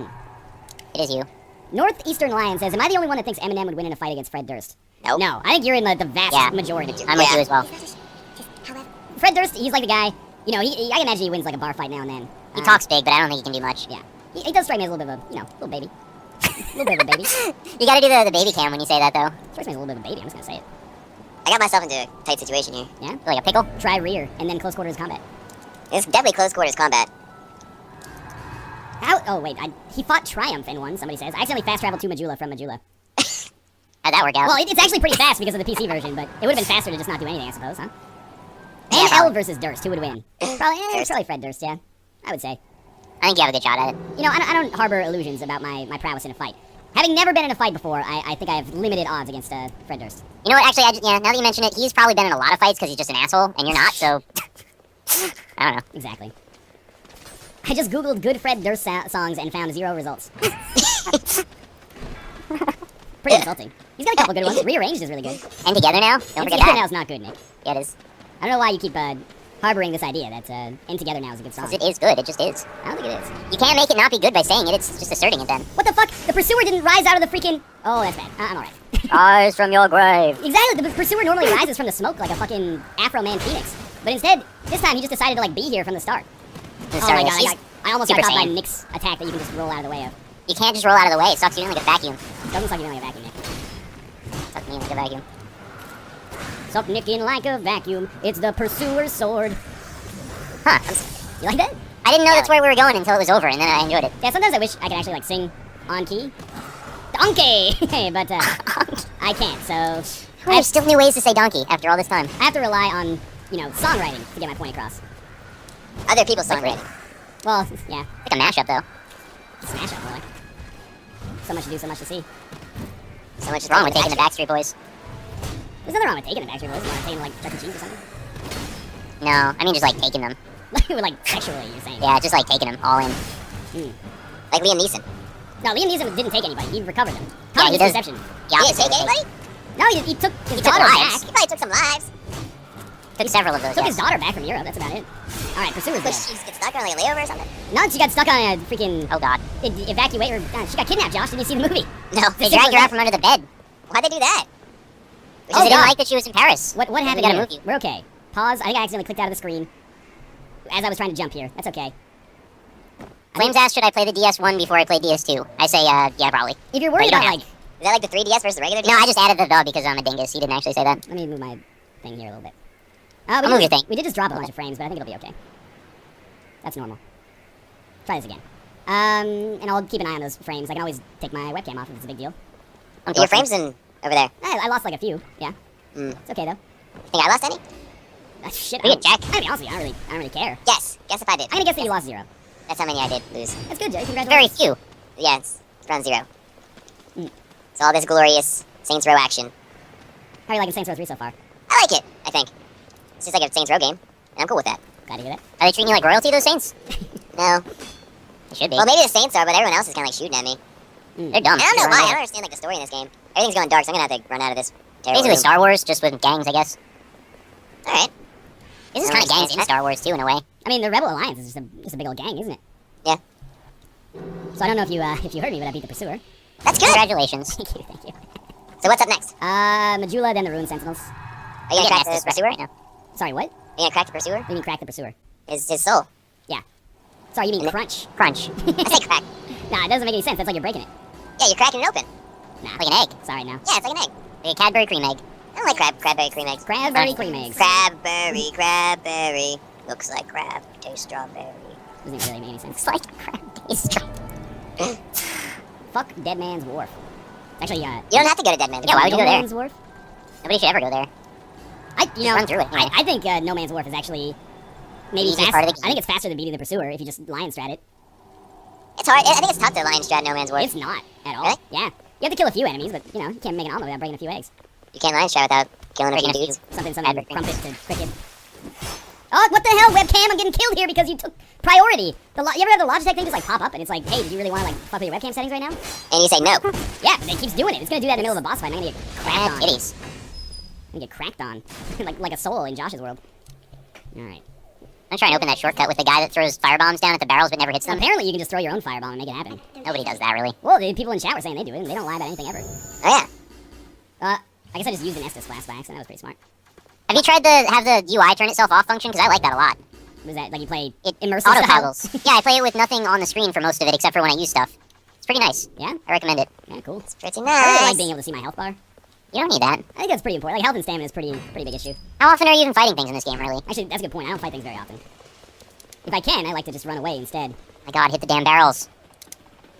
It is you. Northeastern Lion says, "Am I the only one that thinks Eminem would win in a fight against Fred Durst?" Nope. No, I think you're in the vast Yeah. majority. I'm with Yeah. you as well. Fred Durst, he's like the guy. You know, I can imagine he wins like a bar fight now and then. He talks big, but I don't think he can do much. Yeah, he does strike me as a little bit of a, little baby. A little bit of a baby. You gotta do the baby cam when you say that, though. Strikes me as a little bit of a baby. I'm just gonna say it. I got myself into a tight situation here. Yeah. Like a pickle. Try rear and then close quarters combat. It's definitely close quarters combat. How? Oh wait, he fought Triumph in one. Somebody says I accidentally fast traveled to Majula from Majula. How'd that work out? Well, it's actually pretty fast because of the PC version, but it would have been faster to just not do anything, I suppose, huh? Yeah, And probably. L versus Durst, who would win? Probably Fred Durst, yeah. I would say. I think you have a good shot at it. You know, I don't harbor illusions about my prowess in a fight. Having never been in a fight before, I think I have limited odds against Fred Durst. You know what? Actually, now that you mention it, he's probably been in a lot of fights because he's just an asshole, and you're not. So I don't know. Exactly. I just googled good Fred Durst songs and found 0 results. Pretty insulting. He's got a couple good ones. Rearranged is really good. And together now. Don't And forget Together that. Now is not good, Nick. Yeah, it is. I don't know why you keep harboring this idea that In Together Now is a good song. 'Cause it is good. It just is. I don't think it is. You can't make it not be good by saying it. It's just asserting it then. What the fuck? The Pursuer didn't rise out of the freaking... Oh, that's bad. I'm alright. Rise from your grave. Exactly. The Pursuer normally rises from the smoke like a fucking Afro Man Phoenix. But instead, this time he just decided to be here from the start. Oh my god, I almost got Super caught by Saiyan. Nick's attack that you can just roll out of the way of. You can't just roll out of the way. It sucks you in like a vacuum. Doesn't suck you in like a vacuum, Nick. Sucks me in like a vacuum. Suck Nick in like a vacuum. It's the Pursuer's sword. Huh. You like that? I didn't know that's where we were going until it was over, and then I enjoyed it. Yeah, sometimes I wish I could actually sing on key. Donkey! But I can't, so There's still new ways to say donkey after all this time. I have to rely on, songwriting to get my point across. Other people's songwriting. Well, yeah. Like a mashup, though. Smash up, really. So much to do, so much to see. So much What's wrong with taking the Backstreet Boys? There's nothing wrong with taking the Backstreet Boys. You want to take them Chuck E. Cheese or something? No, I mean just taking them. Sexually, you're saying. Yeah, just taking them all in. Like Liam Neeson. No, Liam Neeson didn't take anybody. He recovered them. Yeah, he does. Deception. Yeah, He didn't take anybody? No, he took his He took daughter lives. back. He probably took some lives. Took several of those. Took yes. his daughter back from Europe. That's about it. All right, Pursuer's But dead. she just gets stuck on like a layover or something? No, she got stuck on a freaking Oh god. evacuate. Or she got kidnapped. Josh, did you see the movie? No. They dragged her out from under the bed. Why'd they do that? Because they didn't God. like that she was in Paris. What happened We gotta here? move you. We're okay. Pause. I think I accidentally clicked out of the screen as I was trying to jump here. That's okay. Flames asked, should I play the DS1 before I play DS2? I say, yeah, probably. If you're worried you don't about have like, Is that like the 3DS versus the regular DS? No, I just added the because I'm a dingus. He didn't actually say that. let me move my thing here a little bit. I'll move your thing. We did just drop a bunch of frames, but I think it'll be okay. That's normal. Try this again. And I'll keep an eye on those frames. I can always take my webcam off if it's a big deal. Your frames in over there. I lost like a few. Yeah. Mm. It's okay though. Think I lost any? Shit. Look at Jack. I mean, honestly, I don't really care. Guess. Guess if I did. I'm gonna guess that you lost 0. That's how many I did lose. That's good, Jay. Very Congratulations. few. Yeah, it's around 0. Mm. It's all this glorious Saints Row action. How are you liking Saints Row 3 so far? I like it, I think. It's just like a Saints Row game, and I'm cool with that. Glad to hear that. Are they treating you like royalty, those saints? No. They should be. Well, maybe the Saints are, but everyone else is kind of like shooting at me. They're dumb. I don't know They're why. I wrong. don't understand like the story in this game. Everything's going dark, so I'm gonna have to run out of this terrible Basically room. Star Wars, just with gangs, I guess. Alright. This is kind of gangs in Star Wars, too, in a way. I mean, the Rebel Alliance is just a big old gang, isn't it? Yeah. So I don't know if you heard me, but I beat the Pursuer. That's good. Congratulations. Thank you, thank you. So what's up next? Majula, then the Ruined Sentinels. Are you gonna crack Getting the Estus Pursuer? right now. Sorry, what? Are you gonna crack the Pursuer? What do you mean crack the Pursuer? His soul. Sorry, you mean And it- crunch. Crunch. I say crack. Nah, it doesn't make any sense. That's like you're breaking it. Yeah, you're cracking it open. Nah. Like an egg. Sorry, no. Yeah, it's like an egg. Like a Cadbury cream egg. I don't like crabberry cream eggs. Crabberry cream eggs. Crabberry. Looks like crab. Tastes strawberry. Doesn't really make any sense. It's like crab taste. Fuck Dead Man's Wharf. Actually, You don't have to go to Dead Man's Yeah, why would No you go there? Man's Wharf? Nobody should ever go there. You run through it, yeah. I think No Man's Wharf is actually maybe Easiest faster. part of the I think it's faster than beating the Pursuer if you just lion strat it. It's hard. I think it's tough to lion strat No Man's Wharf. It's not at all. Really? Yeah. You have to kill a few enemies, but you can't make an omelet without breaking a few eggs. You can't line shot without killing a Right few next to dudes. Something, Advert crumpet to cricket. Oh, what the hell, webcam? I'm getting killed here because you took priority. You ever have the Logitech thing just like pop up and it's like, hey, did you really want to like fuck with your webcam settings right now? And you say no. Yeah, but it keeps doing it. It's gonna do that in the middle of a boss fight. I'm gonna get cracked on. Titties. I'm gonna get cracked on, like a soul in Josh's world. All right. I'm trying to open that shortcut with the guy that throws firebombs down at the barrels but never hits them. Apparently, you can just throw your own firebomb and make it happen. Nobody does that, really. Well, the people in chat were saying they do it, and they don't lie about anything ever. Oh yeah. I guess I just used an Estus flask by accident. That was pretty smart. Have you tried to have the UI turn itself off function? Because I like that a lot. Was that like you play It immersive auto style? toggles. Yeah, I play it with nothing on the screen for most of it except for when I use stuff. It's pretty nice. Yeah, I recommend it. yeah, cool. Pretty I really like nice. being able to see my health bar. You don't need that. I think that's pretty important. Like health and stamina is pretty big issue. How often are you even fighting things in this game, really? Actually, that's a good point. I don't fight things very often. If I can, I like to just run away instead. My god, hit the damn barrels.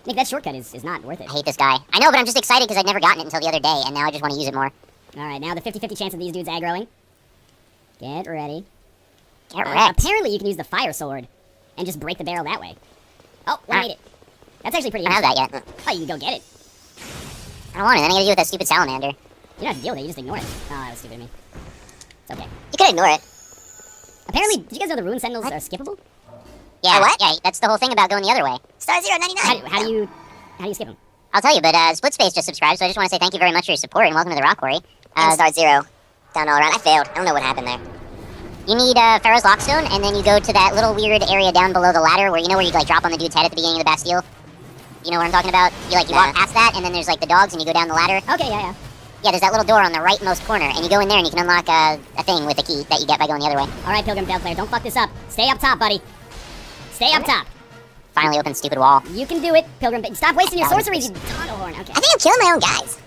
Nick, that shortcut is not worth it. I hate this guy. I know, but I'm just excited because I'd never gotten it until the other day, and now I just want to use it more. All right, now the 50-50 chance of these dudes aggroing. Get ready. Get wrecked. Apparently, you can use the fire sword and just break the barrel that way. Oh, one Ah. made it. That's actually pretty I don't have that interesting. yet. Oh, you can go get it. I don't want it. Then I gotta deal with that stupid salamander. You don't have to deal with it. You just ignore it. Oh, that was stupid of me. It's okay. You could ignore it. Apparently, did you guys know the Rune Sentinels are skippable? Yeah, what? Yeah, that's the whole thing about going the other way. Star 099. How do you skip them? I'll tell you, but Split Space just subscribed, so I just want to say thank you very much for your support and welcome to the Rock Quarry. And Star 0. Down all around. I failed. I don't know what happened there. You need Pharaoh's Lockstone, and then you go to that little weird area down below the ladder where you know where you like drop on the dude's head at the beginning of the Bastille. You know what I'm talking about? You walk past that, and then there's like the dogs, and you go down the ladder. Okay, yeah. Yeah, there's that little door on the rightmost corner, and you go in there and you can unlock a thing with a key that you get by going the other way. All right, Pilgrim Bell Player, don't fuck this up. Stay up top, buddy. Stay up top. Finally open stupid wall. You can do it, Pilgrim. Stop wasting your That was sorceries, you doggo horn. Okay, I think I'm killing my own guys.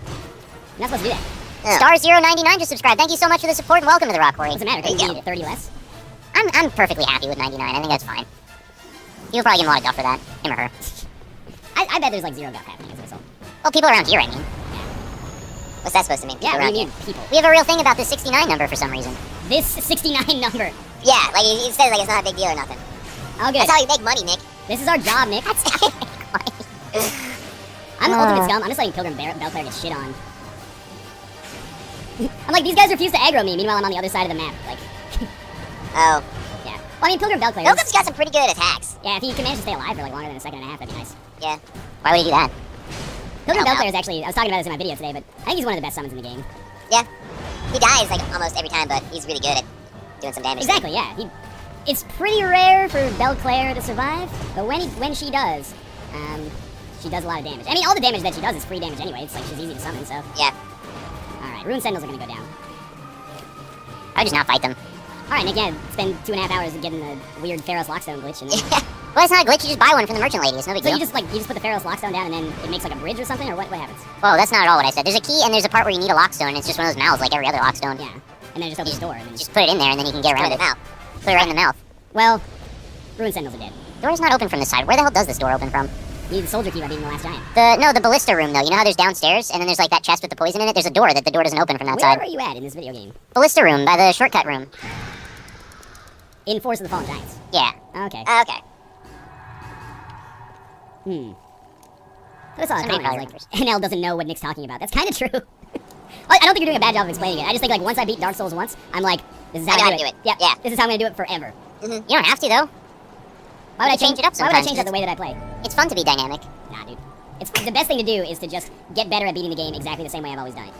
you're not supposed to do that. Yeah. Star099 just subscribed. Thank you so much for the support and welcome to the Rock Quarry. What's the matter? There you Can you go. need 30 less? I'm perfectly happy with 99. I think that's fine. You'll probably give him a lot of guff for that. Him or her. I bet there's like zero guff happening as a result. Well, people around here, I mean. What's that supposed to mean? Yeah, People we around need here. people. We have a real thing about this 69 number for some reason. This 69 number. Yeah, like he says like it's not a big deal or nothing. Oh, good. That's how you make money, Nick. This is our job, Nick. I'm the ultimate scum. I'm just letting Pilgrim Bell Player get shit on. I'm like, these guys refuse to aggro me. Meanwhile, I'm on the other side of the map. Like, Oh. yeah. Well, I mean, Pilgrim Bell Player. Pilgrim's got some pretty good attacks. Yeah, if he can manage to stay alive for like longer than a second and a half, that'd be nice. Yeah. Why would he do that? Pilgrim Ow, Bell ow. Player is actually, I was talking about this in my video today, but I think he's one of the best summons in the game. Yeah. He dies like almost every time, but he's really good at doing some damage. Exactly, yeah. It's pretty rare for Belle Claire to survive, but when she does, she does a lot of damage. I mean, all the damage that she does is free damage anyway. It's like she's easy to summon, so. Yeah. Alright, Rune Sentinels are gonna go down. I would just not fight them. Alright, Nick, yeah, spend 2.5 hours getting the weird Pharaoh's Lockstone glitch, and then... Well, it's not a glitch. You just buy one from the merchant lady. It's no big So deal. you just put the Pharaoh's Lockstone down, and then it makes like a bridge or something, or what happens? Whoa, that's not at all what I said. There's a key and there's a part where you need a lockstone, and it's just one of those mouths like every other lockstone. Yeah. And then it just opens the door, and then Just put it in there, and then you can get around Put it it. in the mouth. Put it right in the mouth. Well, Rune Sentinels are dead. The door's not open from this side. Where the hell does this door open from? You need the soldier key by beating the last giant. The ballista room, though. You know how there's downstairs, and then there's like that chest with the poison in it? There's a door that the door doesn't open from that Where side. are you at in this video game? Ballista room, by the shortcut room. In Force of the Fallen Giants. Yeah. Okay. Okay. But I saw a Somebody comment, I was probably like, NL doesn't know what Nick's talking about. That's kind of true. I don't think you're doing a bad job of explaining it. I just think, like, once I beat Dark Souls once, I'm like, this is how I I'm gotta gonna do it. Yeah, Yeah. this is how I'm gonna do it forever. You don't have to, though. Why would I You change change it up Why would I sometimes, change up the way that I play? It's fun to be dynamic. Nah, dude. It's the best thing to do is to just get better at beating the game exactly the same way I've always done it.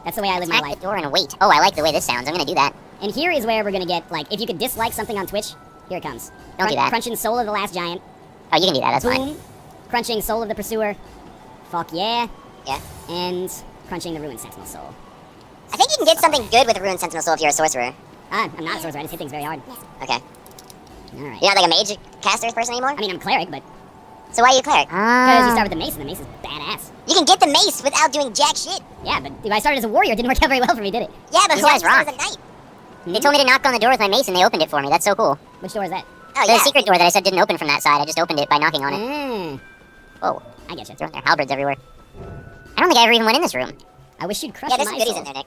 That's the way I live my Smack life. the door and wait. Oh, I like the way this sounds. I'm gonna do that. And here is where we're gonna get, like, if you could dislike something on Twitch, here it comes. Don't do that. Crunching Soul of the Last Giant. Oh, you can do that. That's fine. Boom. Crunching Soul of the Pursuer. Fuck yeah. Yeah. And crunching the Ruined Sentinel Soul. I think you can get something good with a Ruined Sentinel Soul if you're a sorcerer. I'm not a sorcerer, I just hit things very hard. Okay. Alright. You're not like a mage caster person anymore? I mean, I'm a cleric, but So why are you a cleric? because you start with the mace, and the mace is badass. You can get the mace without doing jack shit. Yeah, but if I started as a warrior, it didn't work out very well for me, did it? Yeah, but These why guys start rock. as a knight? They told me to knock on the door with my mace, and they opened it for me. That's so cool. Which door is that? Oh, The yeah. secret door that I said didn't open from that side. I just opened it by knocking on it. Mm, Whoa. I get you. Throwing their halberds everywhere. I don't think I ever even went in this room. I wish you'd crush Yeah, there's my some goodies soul. in there, Nick.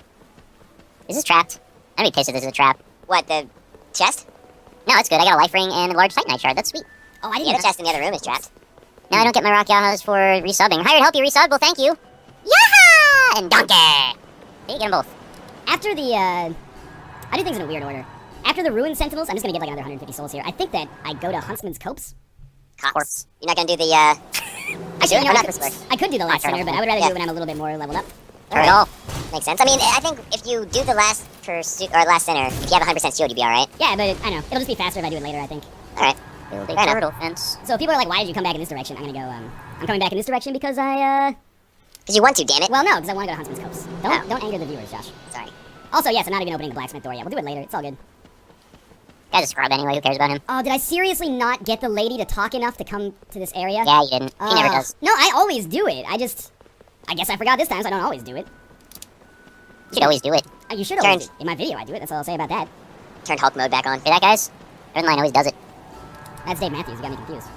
Is this trapped? I'd be pissed if this is a trap. What, the chest? No, it's good. I got a life ring and a large titanite shard. That's sweet. Oh, I The didn't other know. chest in the other room is trapped. Now I don't get my rock yahas for resubbing. Hired help you resub. Well, thank you. Yaha! And donkey! See, get them both. After the, I do things in a weird order. After the Ruined Sentinels, I'm just gonna get like another 150 souls here. I think that I go to Huntsman's Copse. Corpse. You're not gonna do the, Actually, you know, not this work. I could do the last Turtle. center, but I would rather Yeah. do it when I'm a little bit more leveled up. Turtle. Makes sense. I mean, I think if you do the last pursuit, or last center, if you have 100% shield, you'd be alright. Yeah, but I know. It'll just be faster if I do it later, I think. Alright. Build a Fair enough. turtle fence. So if people are like, why did you come back in this direction? I'm gonna go, I'm coming back in this direction because I, Because you want to, damn it. well, no, because I want to go to Huntsman's Copse. Don't anger the viewers, Josh. Sorry. Also, yes, I'm not even opening the blacksmith door yet. We'll do it later. It's all good. Guy's a scrub anyway, who cares about him? Oh, did I seriously not get the lady to talk enough to come to this area? Yeah, you didn't. He never does. No, I always do it. I guess I forgot this time, so I don't always do it. You should always do it. You should always Turned. do it. In my video, I do it. That's all I'll say about that. Turned Hulk mode back on. Hear that, guys? Northernlion always does it. That's Dave Matthews. You got me confused.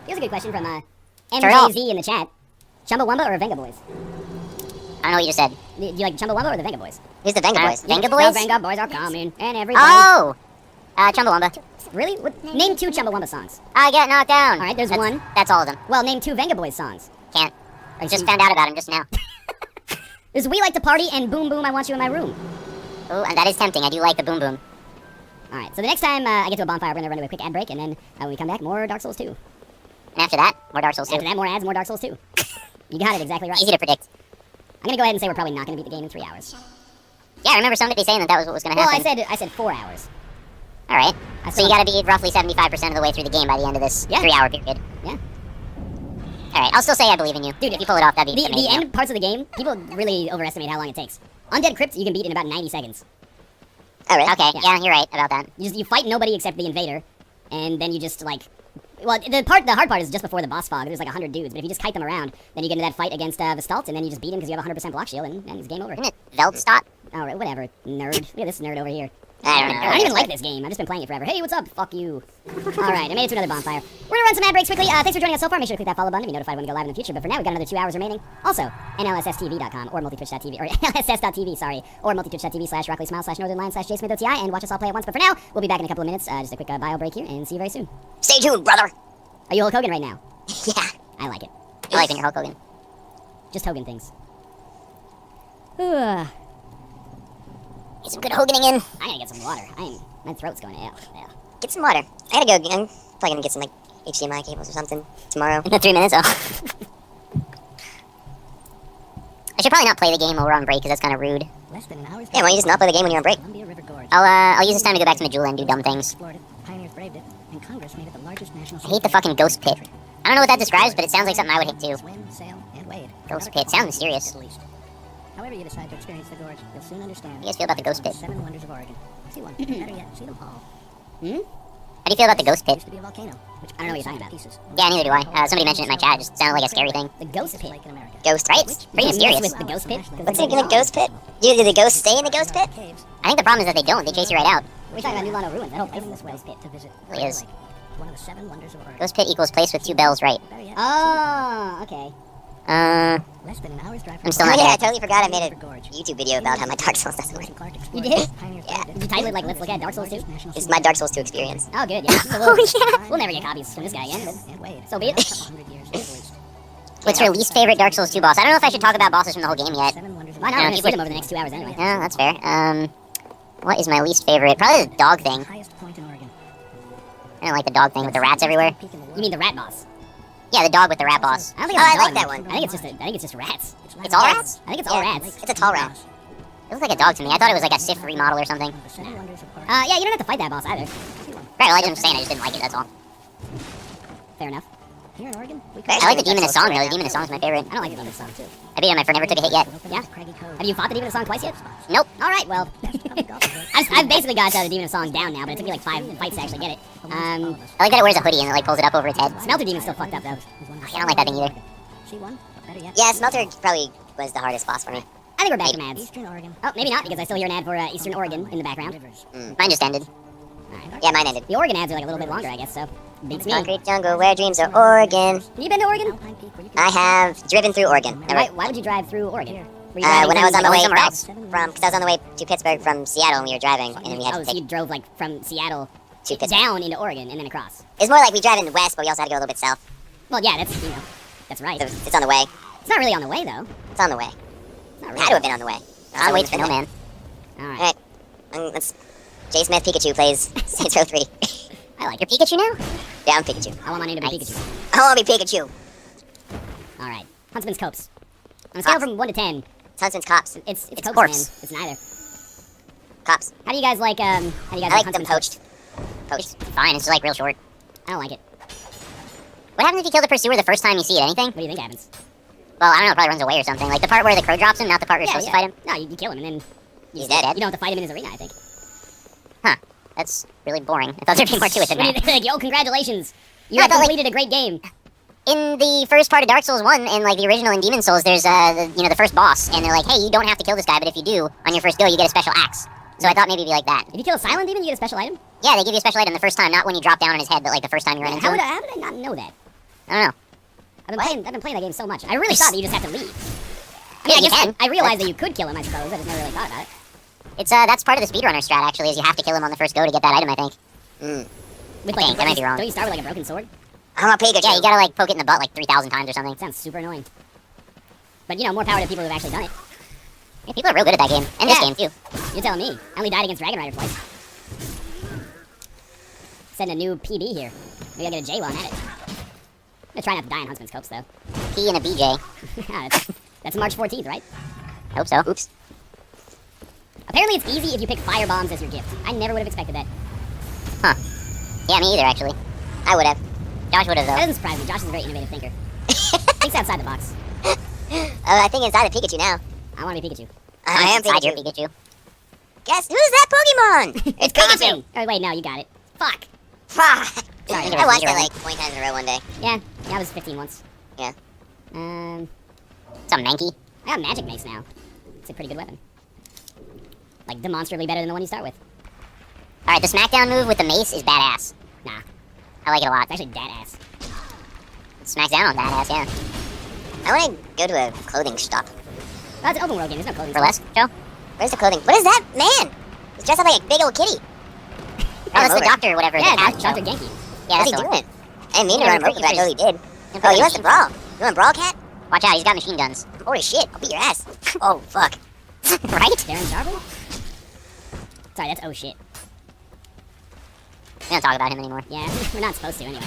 Here's a good question from Turn it off. MJZ in the chat. Chumbawamba or Venga Boys? I don't know what you just said. Do you like Chumbawamba or the Venga Boys? Who's the Venga Boys? Venga The Boys? Venga Boys are coming, and everybody. Oh! Chumbawamba. Really? Name 2 Chumbawamba songs. I get knocked down. All right, there's That's- one. That's all of them. Well, name 2 Venga Boys songs. Can't. I just found out about him just now. There's We Like to Party and Boom Boom, I Want You in My Room. Oh, and that is tempting. I do like the boom boom. All right, so the next time I get to a bonfire, we're gonna run to a quick ad break, and then when we come back, more Dark Souls 2. And after that, more Dark Souls 2. After that, more ads, more Dark Souls 2. You got it exactly right. Easy to predict. I'm gonna go ahead and say we're probably not gonna beat the game in 3 hours. Yeah, I remember somebody saying that was what was going to Well, happen. I said 4 hours. All right. I So you saw- got to be roughly 75% of the way through the game by the end of this Yeah. 3-hour period. Yeah. All right. I'll still say I believe in you. Dude, if you pull it off, that'd be The amazing. end parts of the game, people really overestimate how long it takes. Undead Crypt, you can beat in about 90 seconds. Oh, really? Okay. Yeah. Yeah, you're right about that. You fight nobody except the invader, and then you just like, well, the hard part is just before the boss fog. There's like 100 dudes, but if you just kite them around, then you get into that fight against Vestalt, and then you just beat him because you have 100% block shield, and it's game over. Isn't it Veldstadt? All right, whatever, nerd. Look at this nerd over here. I don't know. I don't even like this game. I've just been playing it forever. Hey, what's up? Fuck you. All right, I made it to another bonfire. We're gonna run some ad breaks quickly. Thanks for joining us so far. Make sure to click that follow button to be notified when we go live in the future. But for now, we've got another 2 hours remaining. Also, nlsstv.com or multitwitch.tv or lss.tv, sorry, or multitwitch.tv/rocklysmile/northernlion/jsmith.ti and watch us all play at once. But for now, we'll be back in a couple of minutes. Just a quick bio break here, and see you very soon. Stay tuned, brother. Are you Hulk Hogan right now? Yeah. I like it. I like when you're Hulk Hogan. Just Hogan things. Ugh. Get some good Hoganing in. I gotta get some water. My throat's going to hell. Yeah. Get some water. I gotta go. I'm probably gonna get some, like, HDMI cables or something tomorrow. In the 3 minutes. Oh. I should probably not play the game while we're on break because that's kind of rude. Less than an hour's Yeah, why don't you just not play the game when you're on break? I'll use this time to go back to Majula and do dumb things. Pioneers braved it, and Congress made it the largest national. I hate the fucking ghost pit. I don't know what that describes, but it sounds like something I would hit too. Swim, sail, and wade. Ghost pit. Sounds mysterious. At least. However you decide to experience the gorge, you'll soon understand. How do you guys feel about the ghost pit? 7 wonders of Oregon. See one. Better yet, see them all. Hmm? How do you feel about the ghost pit? Used to be a volcano. Which I don't know what you're talking about. Pieces. Yeah, neither do I. Somebody mentioned it in my chat. It just sounded like a scary thing. The ghost pit. Ghost, Right? right? It's pretty mysterious. With the ghost pit? What's in the ghost pit? Do the ghosts stay in the ghost pit? I think the problem is that they don't. They chase you right out. We're talking about New Lano Ruins. That whole place is a ghost pit. It really is. One of the 7 wonders of Oregon. Ghost pit equals place with 2 bells, right? Oh, okay. I'm still Oh not yeah, I there. totally forgot I made a YouTube video about how my Dark Souls doesn't work. You did? Yeah. Did you title it like Let's Look at Dark Souls 2? It's my Dark Souls 2 experience. Oh, good, yeah. So we'll never get copies from this guy again, but so be it. What's your least favorite Dark Souls 2 boss? I don't know if I should talk about bosses from the whole game yet. Why not? We're gonna see them over the next 2 hours anyway. Yeah, that's fair. What is my least favorite? Probably the dog thing. I don't like the dog thing with the rats everywhere. You mean the rat boss? Yeah, the dog with the rat boss. I don't think Oh, it's I a like dog. that one. I think it's just rats. It's all Yeah. rats? I think it's all Yeah. rats. It's a tall rat. It looks like a dog to me. I thought it was like a Sif remodel or something. Yeah, you don't have to fight that boss either. Right, well, I just saying I just didn't like it, that's all. Fair enough. Here in Oregon, I like the Demoness song though. The Demoness song is my favorite. I don't like the Demon Song too. I beat him, I never took a hit yet. Yeah? Have you fought the Demon Song twice yet? Nope. All right, well, I've basically got the Demon Song down now, but it took me like 5 fights to actually get it. I like that it wears a hoodie and it like pulls it up over its head. Smelter Demon's still fucked up though. I don't like that thing either. Yeah, Smelter probably was the hardest boss for me. I think we're back to ads. Oh, maybe not, because I still hear an ad for Eastern Oregon in the background. Mine just ended. Yeah, mine ended. The Oregon ads are like a little bit longer, I guess, so beats me. Concrete jungle where dreams are Oregon. Have you been to Oregon? I have driven through Oregon. Why would you drive through Oregon? Were you driving When I was on the way somewhere back else? because I was on the way to Pittsburgh from Seattle and we were driving, and then we had Oh, to so take you drove like from Seattle to Pittsburgh. down into Oregon and then across. It's more like we drive in the west, but we also had to go a little bit south. Well, yeah, that's right. So it's on the way. It's not really on the way though. It's on the way. Not Had really. to have been on the way. I'm waiting for no man. Alright. Let's. J. Smith Pikachu plays Saints Row 3. I like your Pikachu now. Yeah, I'm Pikachu. I want my name to be Nice. Pikachu. I want to be Pikachu. Alright. Huntsman's Copes. On a scale Cops. from 1 to 10, It's Huntsman's Cops. it's It's Copes, corpse. man. It's neither. Cops. How do you guys like, how do you guys I like them Huntsman's poached. Copes? Poached. It's fine. It's just like real short. I don't like it. What happens if you kill the pursuer the first time you see it? Anything? What do you think happens? Well, I don't know. It probably runs away or something. Like the part where the crow drops him, not the part where you're supposed to fight him. No, you kill him and then He's dead. you don't have to fight him in his arena, I think. Huh. That's really boring. I thought there'd be more to it than What do that. you think? Yo, congratulations. You No, have but, like- completed a great game. In the first part of Dark Souls 1, and like the original in Demon Souls, there's the first boss, and they're like, hey, you don't have to kill this guy, but if you do, on your first go, you get a special axe. So I thought maybe it'd be like that. If you kill a silent demon, you get a special item? Yeah, they give you a special item the first time, not when you drop down on his head, but like the first time you run into him. How did I not know that? I don't know. I've been playing that game so much. I really thought that you just have to leave. I mean, Yeah, I you guess can. I realized that you could kill him, I suppose. I just never really thought about it. It's that's part of the speedrunner strat actually, is you have to kill him on the first go to get that item, I think. With I think, I might be wrong. Don't you start with like a broken sword? I'm a Pikachu. Yeah, you gotta like poke it in the butt like 3,000 times or something. It sounds super annoying. But you know, more power to people who've actually done it. Yeah, people are real good at that game, and this game too. You're telling me. I only died against Dragon Rider twice. Setting a new PB here. Maybe I'll get a J while I'm at it. I'm gonna try not to die in Huntsman's Copes, though. P and a BJ. That's March 14th, right? Hope so. Oops. Apparently it's easy if you pick fire bombs as your gift. I never would have expected that. Huh. Yeah, me either actually. I would have. Josh would have That though. doesn't surprise me. Josh is a very innovative thinker. Thinks outside the box. I think inside the Pikachu now. I want to be Pikachu. I am Inside your Pikachu. Pikachu. Guess who's that Pokemon? It's Pikachu. Oh, wait, no, you got it. Fuck. Fuck. Sorry, I think it I was watched zero. that like 20 times in a row one day. Yeah, I was 15 once. Yeah. Some Mankey. I got Magic Mace now. It's a pretty good weapon. Like, demonstrably better than the one you start with. Alright, the smackdown move with the mace is badass. Nah, I like it a lot. it's actually dead ass. It smacks down on badass, yeah. I want to go to a clothing shop. Well, it's an open world game. There's no clothing. For less, Joe? Where's the clothing? What is that man? He's dressed up like a big old kitty. Oh, that's the over. doctor or whatever. Yeah, the cat Dr. show. Genki. Yeah, What's that's he the one. doing? I didn't mean to Yeah, run him over, but I creepers. totally did. Oh, he wants to brawl. You want to brawl, cat? Watch out, he's got machine guns. Holy shit, I'll beat your ass. Oh, fuck. Right? Darren Jarbo? Sorry, that's oh shit. We don't talk about him anymore. Yeah, we're not supposed to anyway.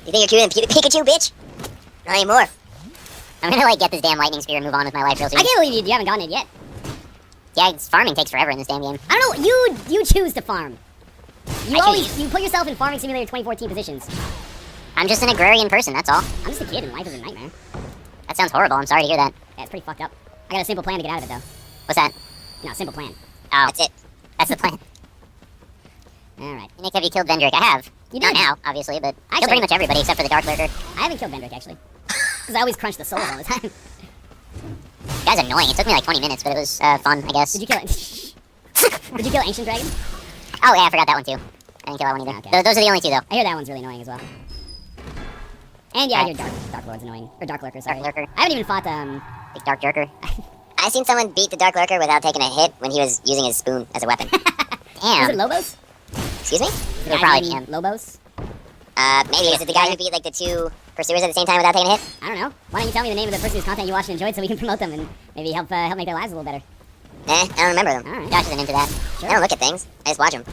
You think you're cute and Pikachu, bitch? Not anymore. I'm gonna like get this damn lightning spear and move on with my life real soon. I can't believe you haven't gotten it yet. Yeah, farming takes forever in this damn game. I don't know, you choose to farm. You I always, choose. you put yourself in Farming Simulator 2014 positions. I'm just an agrarian person, that's all. I'm just a kid and life is a nightmare. That sounds horrible, I'm sorry to hear that. Yeah, it's pretty fucked up. I got a simple plan to get out of it, though. What's that? No, simple plan. Oh, That's it. that's the plan. Alright. Nick, have you killed Vendrick? I have. You Not did. now, obviously, but I Actually- killed pretty much everybody except for the Dark Lurker. I haven't killed Vendrick, actually. Because I always crunch the souls all the time. The guy's annoying. It took me like 20 minutes, but it was fun, I guess. Did you kill it? Did you kill Ancient Dragon? Oh, yeah, I forgot that one too. I didn't kill that one either. Okay. Those are the only two, though. I hear that one's really annoying as well. And yeah, I hear Alright. Dark Lord's annoying. Or Dark Lurker, sorry. Dark Lurker. I haven't even fought, Big Dark Jerker. I seen someone beat the Dark Lurker without taking a hit when he was using his spoon as a weapon. was Damn. it Lobos? Excuse me? It Guy would probably be named him. Lobos? Maybe. Is it the guy who beat like the two pursuers at the same time without taking a hit? I don't know. Why don't you tell me the name of the person whose content you watched and enjoyed so we can promote them and maybe help make their lives a little better? I don't remember them. Alright. Josh isn't into that. I don't look at things. I just watch them.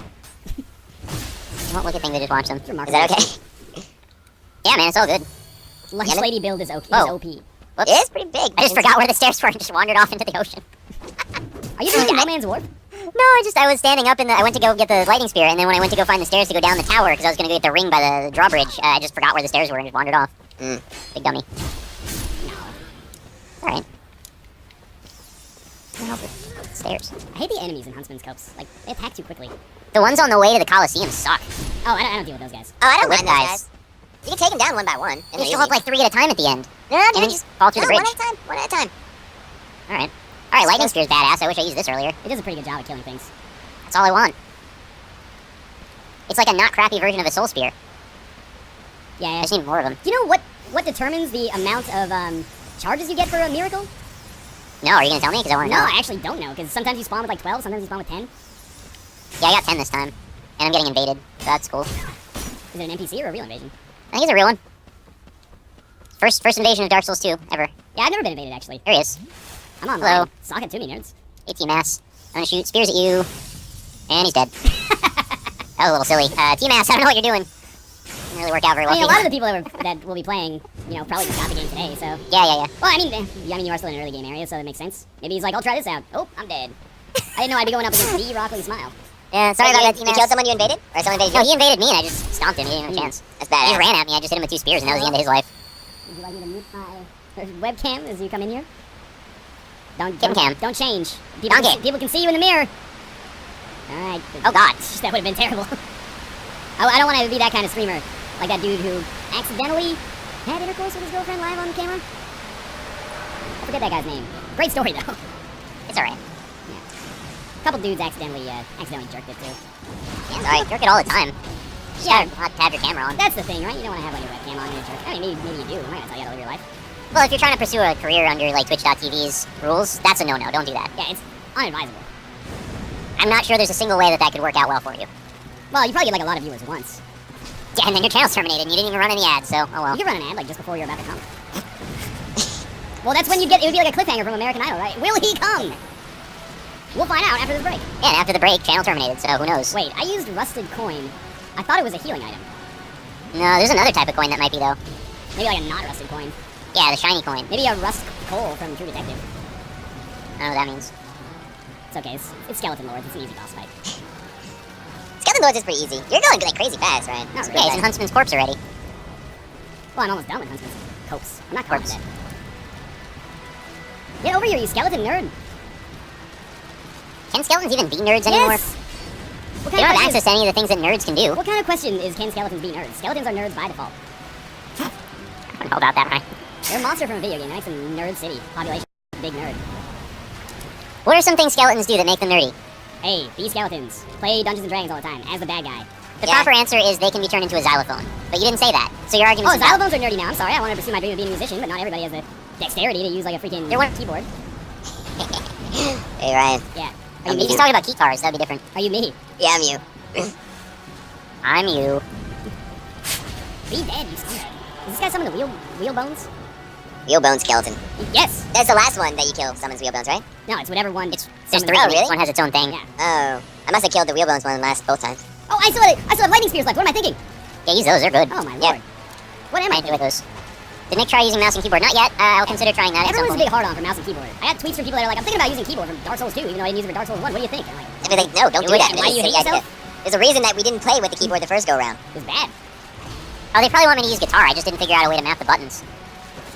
You won't look at things, I just watch them. It's Is remarkable. that okay? Yeah, man, it's all good. Lunch Yeah, Lady build is, Whoa. OP. Whoops. It is pretty big. I just forgot where the stairs were and just wandered off into the ocean. Are you doing No Man's Warp? No, I was standing up I went to go get the lightning spear, and then when I went to go find the stairs to go down the tower, because I was going to go get the ring by the drawbridge, I just forgot where the stairs were and just wandered off. Mm. Big dummy. No. Alright. Stairs. I hate the enemies in Huntsman's Copes. Like, they attack too quickly. The ones on the way to the Coliseum suck. Oh, I don't deal with those guys. Oh, I don't The mind whip those guys. You can take them down one by one. And They they're still have easy. like 3 at a time at the end. No, And dude, then just fall through the one bridge. at a time. One at a time. Alright. Alright, lightning spear's badass. I wish I used this earlier. It does a pretty good job of killing things. That's all I want. It's like a not crappy version of a soul spear. Yeah, I yeah. just need more of them. Do you know what determines the amount of charges you get for a miracle? No, are you gonna tell me? Because I want to No, know. I actually don't know, because sometimes you spawn with like 12, sometimes you spawn with 10. Yeah, I got 10 this time. And I'm getting invaded. So that's cool. Is it an NPC or a real invasion? I think it's a real one. First invasion of Dark Souls 2 ever. Yeah, I've never been invaded, actually. There he is. I'm on Hello. line. Sock it to me, nerds. 18 mass. I'm gonna shoot spears at you. And he's dead. That was a little silly. T-Mass, I don't know what you're doing. Didn't really work out very well. I mean, a lot of the people that will be playing, probably just got the game today, so. Yeah. Well, I mean, you are still in an early game area, so that makes sense. Maybe he's like, I'll try this out. Oh, I'm dead. I didn't know I'd be going up against the Rockley Smile. Yeah, sorry about that, You T-Mass. killed someone you invaded? Or someone invaded No, you? he invaded me and I just stomped him. He didn't have a chance. That's He badass. just ran at me. I just hit him with 2 spears and that was the end of his life. Would you like me to mute my webcam as you come in here? Cam. Don't change. Donkey. People can see you in the mirror. Alright. Oh, God. That would have been terrible. I don't want to be that kind of streamer. Like that dude who accidentally had intercourse with his girlfriend live on camera. I forget that guy's name. Great story, though. It's alright. A couple dudes accidentally jerked it, too. Yeah, sorry. Jerk it all the time. Yeah. You gotta have your camera on. That's the thing, right? You don't want to have like your webcam on when you jerk. I mean, maybe you do. I'm not going to tell you how to live your life. Well, if you're trying to pursue a career under, like, Twitch.tv's rules, that's a no-no. Don't do that. Yeah, it's unadvisable. I'm not sure there's a single way that could work out well for you. Well, you probably get like a lot of viewers once. Yeah, and then your channel's terminated and you didn't even run any ads, so, oh well. You could run an ad like just before you're about to come. Well, that's when it would be like a cliffhanger from American Idol, right? Will he come? We'll find out after this break. Yeah, and after the break, channel terminated, so who knows? Wait, I used rusted coin. I thought it was a healing item. No, there's another type of coin that might be, though. Maybe like a not rusted coin. Yeah, the shiny coin. Maybe a rust coal from True Detective. I don't know what that means. It's okay, it's Skeleton Lords. It's an easy boss fight. Skeleton Lords is pretty easy. You're going like crazy fast, right? Not Yeah, really. he's in Huntsman's corpse already. Well, I'm almost done with Huntsman's Copes. I'm not corpse dead. Get over here, you skeleton nerd. Can skeletons even be nerds anymore? Yes! What They kind, don't of have access to any of the things that nerds can do. what kind of question is can skeletons be nerds? Skeletons are nerds by default. I don't know about that, right? They're a monster from a video game, right? It's a nerd city. Population, big nerd. What are some things skeletons do that make them nerdy? Hey, be skeletons. Play Dungeons and Dragons all the time, as the bad guy. The Yeah. proper answer is they can be turned into a xylophone. But you didn't say that, so your Oh, argument's invalid. xylophones are nerdy now. I'm sorry, I wanted to pursue my dream of being a musician, but not everybody has the dexterity to use like a freaking They're one- keyboard. Hey, Ryan. Yeah. Are If you you just me? talking about key cards, that'd be different. Are you me? Yeah, I'm you. I'm you. Be dead, you scumbag. Is this guy summon the wheel bones? Wheelbone skeleton. Yes! That's the last one that you kill summons wheelbones, right? No, it's whatever one. There's summons- 3. Oh, Each really? one has its own thing. Yeah. Oh. I must have killed the wheelbones one both times. Oh, I still have lightning spears left. What am I thinking? Yeah, use those. They're good. Oh my Yeah. lord. What am I I enjoy thinking? those. Did Nick try using mouse and keyboard? Not yet. I'll consider trying that at some Everyone's a big point. hard on for mouse and keyboard. I got tweets from people that are like, I'm thinking about using keyboard from Dark Souls 2, even though I didn't use it for Dark Souls 1. What do you think? I'm like, I mean, like, no, don't do Wait, that. why do you It's a hate silly idea. yourself? There's a reason that we didn't play with the keyboard the first go round. it was bad. Oh, they probably want me to use guitar. I just didn't figure out a way to map the buttons.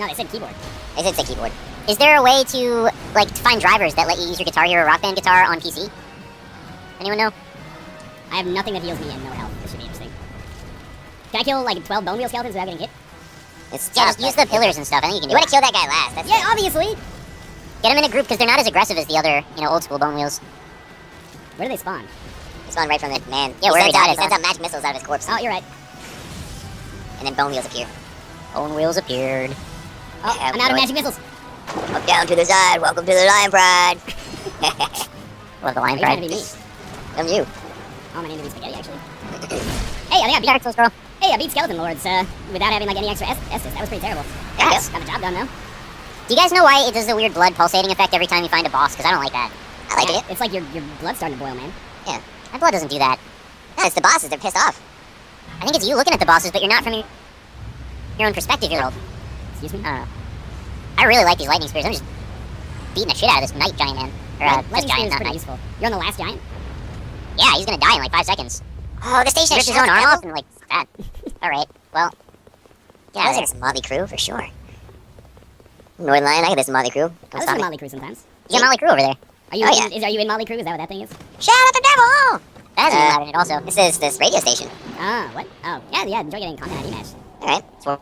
No, they said keyboard. They said say keyboard. Is there a way to, like, to find drivers that let you use your Guitar Hero Rock Band guitar on PC? Anyone know? I have nothing that heals me and no health. This should be interesting. Can I kill like 12 bone wheel skeletons without getting hit? It's Yeah, tough, just use but- the pillars and stuff. I think you can You do want to kill that guy last. That's Yeah, obviously. Get them in a group because they're not as aggressive as the other, old school bone wheels. Where do they spawn? He spawned right from the man. Yeah, wherever he died He is sends on. out magic missiles out of his corpse. Oh, you're right. And then bone wheels appear. Bone wheels appeared. Oh, Yeah, I'm out of boy. magic missiles. Up down to the side. Welcome to the Lion Pride. Love the lion Are you trying to pride. be me? I'm you. Oh, my name is spaghetti, actually. Hey, I think I beat Dark Souls girl. Hey, I beat Skeleton Lords without having like any extra Estus. That was pretty terrible. Yes. Got the job done though. Do you guys know why it does the weird blood pulsating effect every time you find a boss? Because I don't like that. I like Yeah, it. It's like your blood's starting to boil, man. My blood doesn't do that. No, it's the bosses. They're pissed off. I think it's you looking at the bosses, but you're not from your own perspective. You're old. Excuse me. I don't know. I really like these lightning spears. I'm just beating the shit out of this knight giant man. Or, Lightning just spear giant, is not pretty knight. useful. You're on the last giant. Yeah, he's gonna die in like 5 seconds. Oh, the station Rips has his own arm shots, off and like that. Alright, well. Yeah, those are some Motley Crew for sure. Northernlion, I got this Motley Crew. I Come listen stop to me. Motley Crue sometimes. You got Molly Crew over there. Are you? Oh, Are you in Motley Crue? Is that what that thing is? Shout out the devil! That has a loud in it also. This is this radio station. Ah, what? Oh, yeah. Enjoy getting content out of Emash. Alright. It's worth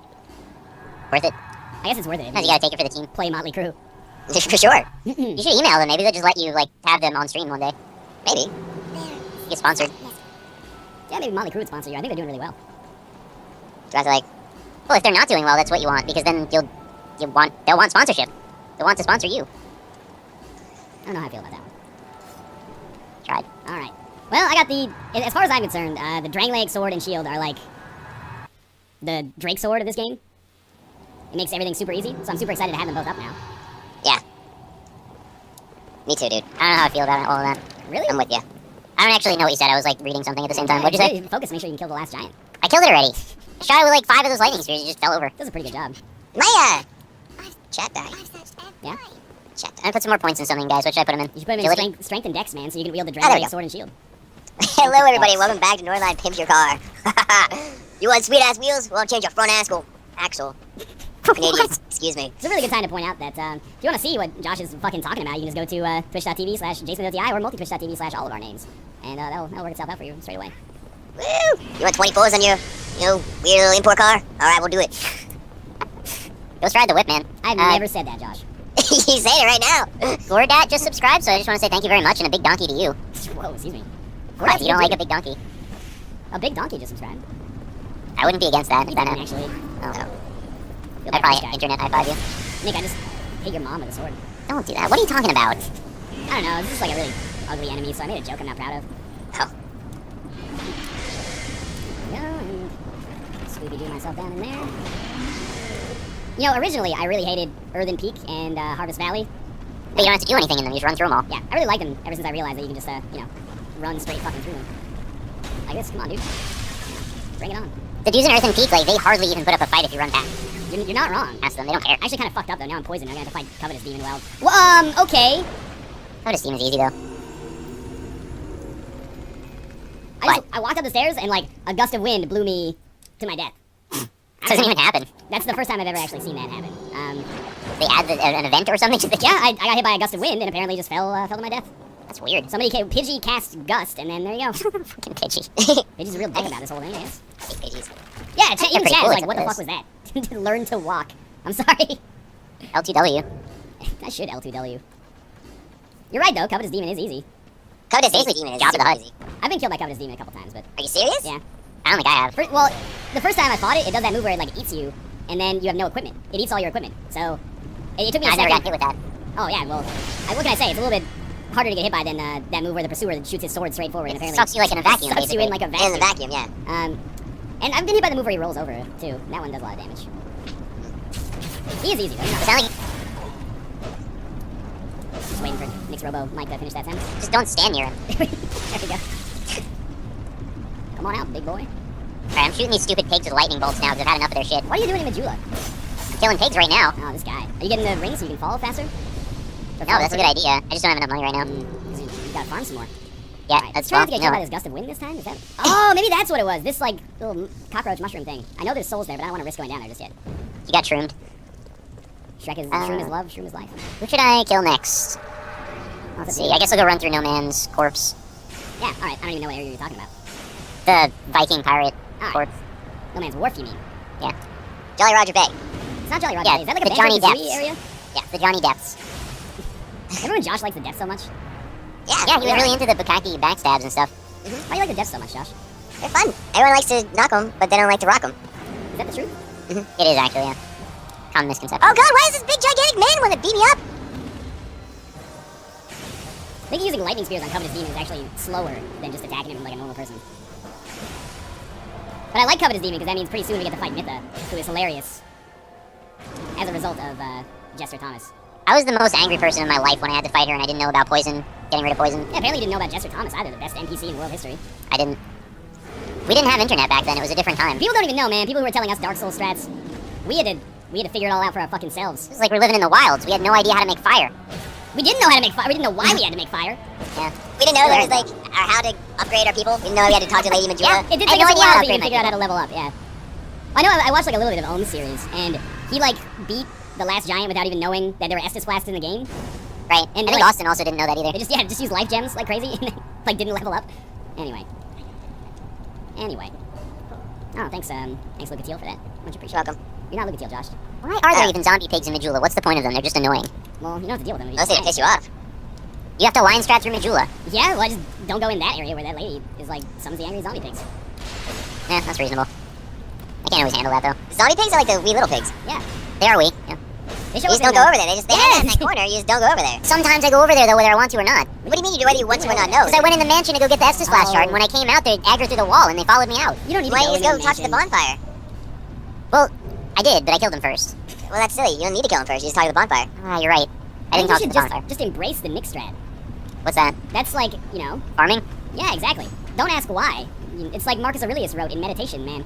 it. I guess it's worth it. if You gotta take it for the team. play Motley Crue. For sure. You should email them. Maybe they'll just let you like have them on stream one day. Maybe. Get sponsored. Yeah, maybe Motley Crue would sponsor you. I think they're doing really well. Do I have to like... Well, if they're not doing well, that's what you want because then they'll want sponsorship. They'll want to sponsor you. I don't know how I feel about that one. Tried. All right. Well, I got as far as I'm concerned, the Drangleic sword and shield are like the Drake sword of this game. It makes everything super easy, so I'm super excited to have them both up now. Yeah. Me too, dude. I don't know how I feel about all of that. Really? I'm with you. I don't actually know what you said. I was like reading something at the same time. What'd you say? Focus, make sure you can kill the last giant. I killed it already. I shot it with like 5 of those lightning spears. It just fell over. Does a pretty good job. Maya! Chat died. Yeah. Chat I'm died. gonna put some more points in something, guys. What should I put them in? You should put him in Agility? strength and dex, man, so you can wield the there we dragon go. sword and shield. Hello, everybody. Welcome back to Northernlion Pimps Your Car. You want sweet-ass wheels? Well, change your front axle. Canadians, excuse me. It's a really good time to point out that if you want to see what Josh is fucking talking about, you can just go to twitch.tv/jasonoti or multitwitch.tv/all of our names. And that'll work itself out for you straight away. Woo! You want 24s on your, weird little import car? Alright, we'll do it. Ghost ride the whip, man. I've never said that, Josh. You say it right now. Gordat just subscribed, so I just want to say thank you very much and a big donkey to you. Whoa, excuse me. What? You don't like a big donkey? A big donkey just subscribed. I wouldn't be against that. You If I didn't know. actually. Oh. Feel I'd bad for probably this guy. internet high-five you. Nick, I just hit your mom with a sword. Don't do that. What are you talking about? I don't know, it's just like a really ugly enemy, so I made a joke I'm not proud of. Oh. Yeah, and Scooby-Doo myself down in there. Originally I really hated Earthen Peak and Harvest Valley. But you don't have to do anything in them. You just run through them all. Yeah, I really like them ever since I realized that you can just, run straight fucking through them. Like this, come on, dude. Bring it on. The dudes in Earth and Peak, like, they hardly even put up a fight if you run past. You're not wrong. Ask them. They don't care. I actually kind of fucked up though. Now I'm poisoned. I'm gonna have to fight Covetous Demon Well. Okay. Covetous Demon's easy, though. I walked up the stairs and like a gust of wind blew me to my death. Doesn't even happen. That's the first time I've ever actually seen that happen. They add an event or something to the game. Yeah, I got hit by a gust of wind and apparently just fell to my death. That's weird. Somebody Pidgey cast Gust and then there you go. Fucking Pidgey. Pidgey's a real dick about this whole thing, I guess. Hey, Pidgeys. Yeah, They're even pretty chat cool was like, what the except fuck was that? Learn to walk. I'm sorry. L2W. I should L2W. You're right though, Covetous Demon is easy. Covetous Demon is Job of the super Hut. easy. I've been killed by Covetous Demon a couple times, but Are you serious? yeah. I don't think I have. Well, the first time I fought it, it does that move where it like eats you, and then you have no equipment. It eats all your equipment. So it took me a I've never second. got hit with that. Oh yeah, well, what can I say? It's a little bit harder to get hit by than that move where the pursuer shoots his sword straight forward and It apparently sucks you like in a vacuum, sucks you in basically. like a In vacuum. the vacuum, yeah. And I've been hit by the move where he rolls over too. That one does a lot of damage. He is easy though. It sounds like Just waiting for Nick's Robo Mike to finish that sentence. just don't stand near him. There we go. Come on out, big boy. Alright, I'm shooting these stupid pigs with lightning bolts now because I've had enough of their shit. What are you doing in Majula? I'm killing pigs right now. Oh, this guy. Are you getting the ring so you can fall faster? No, that's a good idea. I just don't have enough money right now. You gotta farm some more. Yeah, Alright, that's trying to well, get killed by no. this gust of wind this time? Is that? Oh, maybe that's what it was. This like little cockroach mushroom thing. I know there's souls there, but I don't want to risk going down there just yet. You got shroomed. Shroom is love, shroom is life. Who should I kill next? Let's see. I guess I'll go run through No Man's corpse. Yeah, alright. I don't even know what area you're talking about. The Viking pirate Alright. corpse. No Man's Wharf, you mean? Yeah. Jolly Roger Bay. It's not Jolly Roger. Yeah, Bay. Is that like a the Banjo Johnny Kazooie Depths. area? Yeah, the Johnny Depths. Remember when Josh likes the depths so much? Yeah, Yeah, he was really into the Bukaki backstabs and stuff. Why do you like the depths so much, Josh? They're fun. Everyone likes to knock them, but they don't like to rock them. Is that the truth? It is actually, yeah. Common misconception. Oh god, why is this big gigantic man want to beat me up? I think using lightning spears on Covetous Demon is actually slower than just attacking him like a normal person. But I like Covetous Demon because that means pretty soon we get to fight Mytha, who is hilarious. As a result of Jester Thomas. I was the most angry person in my life when I had to fight her and I didn't know about poison, getting rid of poison. Yeah, apparently you didn't know about Jester Thomas either, the best NPC in world history. I didn't. We didn't have internet back then, it was a different time. People don't even know, man. People who were telling us Dark Souls strats, we had to figure it all out for our fucking selves. It was like we're living in the wilds, we had no idea how to make fire. We didn't know how to make fire. We didn't know why we had to make fire. Yeah. We didn't know there was like how to upgrade our people. We didn't know we had to talk to Lady Majula. Yeah, it did I take had us a no idea how while to to even upgrade my figure out how to level up, yeah. I know, I watched like a little bit of Ohm's series, and he like beat the last giant without even knowing that there were Estus Flasks in the game. Right. And, I think like- Austin also didn't know that either. They just used life gems like crazy, and then, like didn't level up. Anyway. Oh, thanks Lucatiel for that. Much appreciated. Welcome. You're not Lucatiel, Josh. Why are there even zombie pigs in Majula? What's the point of them? They're just annoying. Well, you don't have to deal with them. Unless they piss you off. You have to line strat through Majula. Yeah, well, just don't go in that area where that lady is like summons the angry zombie pigs. Yeah, that's reasonable. I can't always handle that though. The zombie pigs are like the wee little pigs. Yeah. They are weak. Yeah. They You show just up don't in go over there. They have that in that corner. You just don't go over there. Sometimes I go over there though, whether I want to or not. What do you mean you do whether you want to or not? No. Because I went in the mansion to go get the Estus Flash shard, and when I came out, they aggroed through the wall, and they followed me out. You don't need Why to don't you go just go talk to the mansion. bonfire? Well, I did, but I killed them first. Well, that's silly. You don't need to kill him first. You just talk to the bonfire. Ah, you're right. I didn't talk to should the bonfire. just embrace the Nick strat. What's that? That's like, you know... Farming? Yeah, exactly. Don't ask why. It's like Marcus Aurelius wrote in Meditation, man.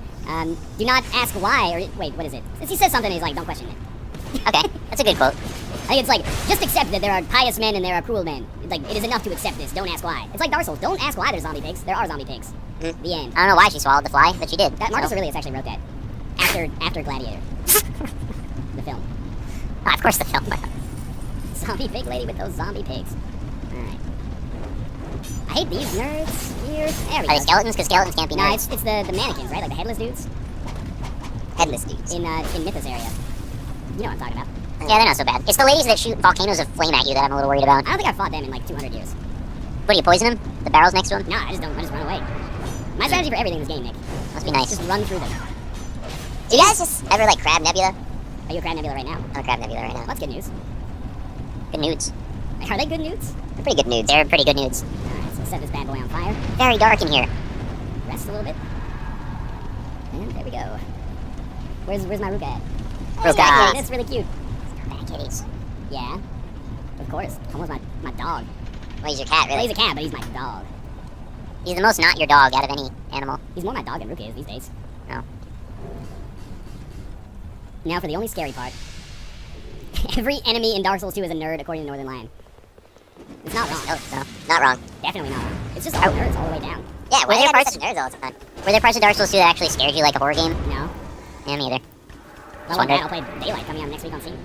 Do not ask why, or... Wait, what is it? He says something and he's like, don't question it. Okay, that's a good quote. I think it's like, just accept that there are pious men and there are cruel men. It's like, it is enough to accept this. Don't ask why. It's like Dark Souls. Don't ask why there's zombie pigs. There are zombie pigs. The end. I don't know why she swallowed the fly, but she did. That Marcus Aurelius actually wrote that. After Gladiator. The film. Oh, of course the film. Zombie pig lady with those zombie pigs. Alright. I hate these nerds here. There we go. Are they skeletons? Because skeletons can't be No, nerds. it's the mannequins, right? Like the headless dudes? Headless dudes. In Mythos area. You know what I'm talking about. Yeah, they're not so bad. It's the ladies that shoot volcanoes of flame at you that I'm a little worried about. I don't think I've fought them in like 200 years. What, do you poison them? The barrels next to them? No, I just run away. My strategy for everything in this game, Nick. Must be nice. Just run through them. Do you guys just ever like Crab Nebula? Are you a Crab Nebula right now? I'm a Crab Nebula right now. Well, that's good news. Good nudes. Are they good nudes? They're pretty good nudes. They're pretty good nudes. Alright, so set this bad boy on fire. Very dark in here. Rest a little bit. And there we go. Where's my Ruka at? Ruka. That's really cute. Bad kitties. Yeah. Of course. Almost my dog. Well, he's your cat, Well, really. he's a cat, but he's my dog. He's the most not your dog out of any animal. He's more my dog than Ruka is these days. Oh. Now for the only scary part. Every enemy in Dark Souls 2 is a nerd, according to Northernlion. It's not wrong. Oh, no, not wrong. Definitely not wrong. It's just all nerds all the way down. Yeah, Were why there are there parts- such nerds all the time? Were there parts of Dark Souls 2 that actually scared you like a horror game? No. Yeah, me either. Well, wondered. I'll play Daylight coming out next week on Steam.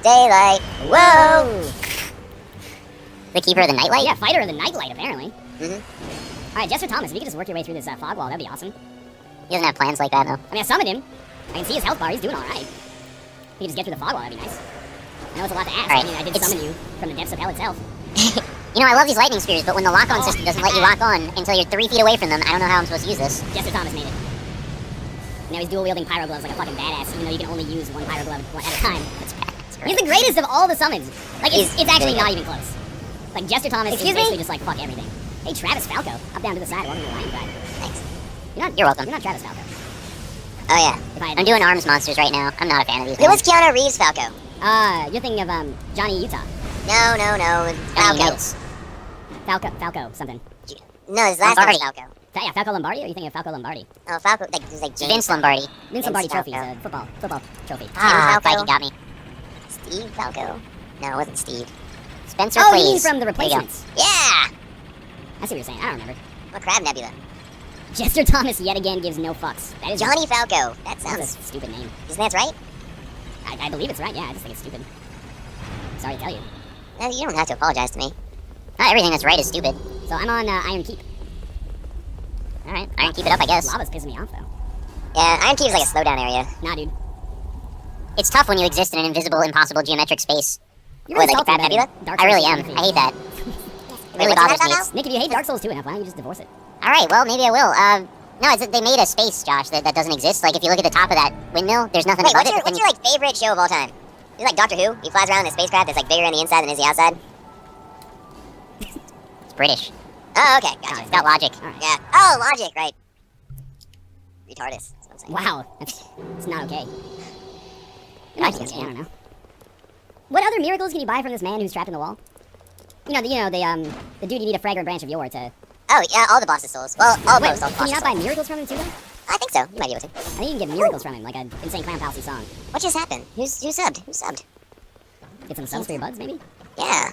Daylight. Whoa! The Keeper of the Nightlight? Yeah, Fighter of the Nightlight, apparently. Mm-hmm. Alright, Jester Thomas, if you could just work your way through this fog wall, that'd be awesome. He doesn't have plans like that, though. I mean, I summoned him. I can see his health bar. He's doing alright. If he could just get through the fog wall, that'd be nice. I know it's a lot to ask. All right, I mean, I did it's- summon you from the depths of hell itself. You know, I love these lightning spears, but when the lock-on Oh. system doesn't let you lock on until you're 3 feet away from them, I don't know how I'm supposed to use this. Jester Thomas made it. Now he's dual-wielding pyro gloves like a fucking badass, even though you can only use one pyro glove at a time. That's bad. That's He's great. the greatest of all the summons. Like, it's actually really not even close. Like, Jester Thomas Excuse is me? basically just like, fuck everything. Hey, Travis Falco. Up, down to the side, welcome to the Lion Pride. Thanks. You're welcome. You're not Travis Falco. Oh, yeah. If I had I'm doing arms monsters right now. I'm not a fan of these. Who was guys. Keanu Reeves Falco? You're thinking of, Johnny Utah. No. Johnny Falco. Unitas. Falco, something. No, his last name was Lombardi. Falco. Yeah, Falco Lombardi, or are you thinking of Falco Lombardi? Oh, Falco. Like, it was like James. Vince Lombardi. Vince Lombardi Falco. trophies, football trophy. Ah, Falco. Mikey got me. Steve Falco. No, it wasn't Steve. Spencer Oh, plays. you mean from the There you go. replacements? Yeah! I see what you're saying. I don't remember. I'm a Crab Nebula. Jester Thomas yet again gives no fucks. That is Johnny Falco. That That's sounds. a stupid name. Isn't that right? I believe it's right. Yeah, I just think it's stupid. Sorry to tell you. You don't have to apologize to me. Not everything that's right is stupid. So I'm on Iron Keep. Alright, I can keep it up, I guess. Lava's pissing me off though. Yeah, Iron Keep is like a slowdown area. Nah, dude. It's tough when you exist in an invisible, impossible geometric space. You're What, really like salty Crab about Nebula? it. Dark I really Souls am. is I hate that. It really what's bothers that me. about? Nick, if you hate Dark Souls 2 enough, why don't you just divorce it? Alright, well, maybe I will. No, they made a space, Josh, that doesn't exist. Like, if you look at the top of that windmill, there's nothing Wait, above what's it. your, but what's then- your like favorite show of all time? Is it like Doctor Who? He flies around in a spacecraft that's like bigger on the inside than is the outside? It's British. Oh, okay, gotcha. It's got logic. Alright. Yeah. Oh, logic, right. Retardus. That's what I'm saying. Wow, it's not okay. I I think it's don't know. What other miracles can you buy from this man who's trapped in the wall? The dude you need a fragrant branch of yore to. Oh, yeah, all the boss's souls. Well, Wait, almost all the can you boss's not buy souls. miracles from him too? Though? I think so. You might be able to. I think you can get miracles from him, like an Insane Clown Policy song. What just happened? Who subbed? Who subbed? Get some subs for your buds, maybe. Yeah.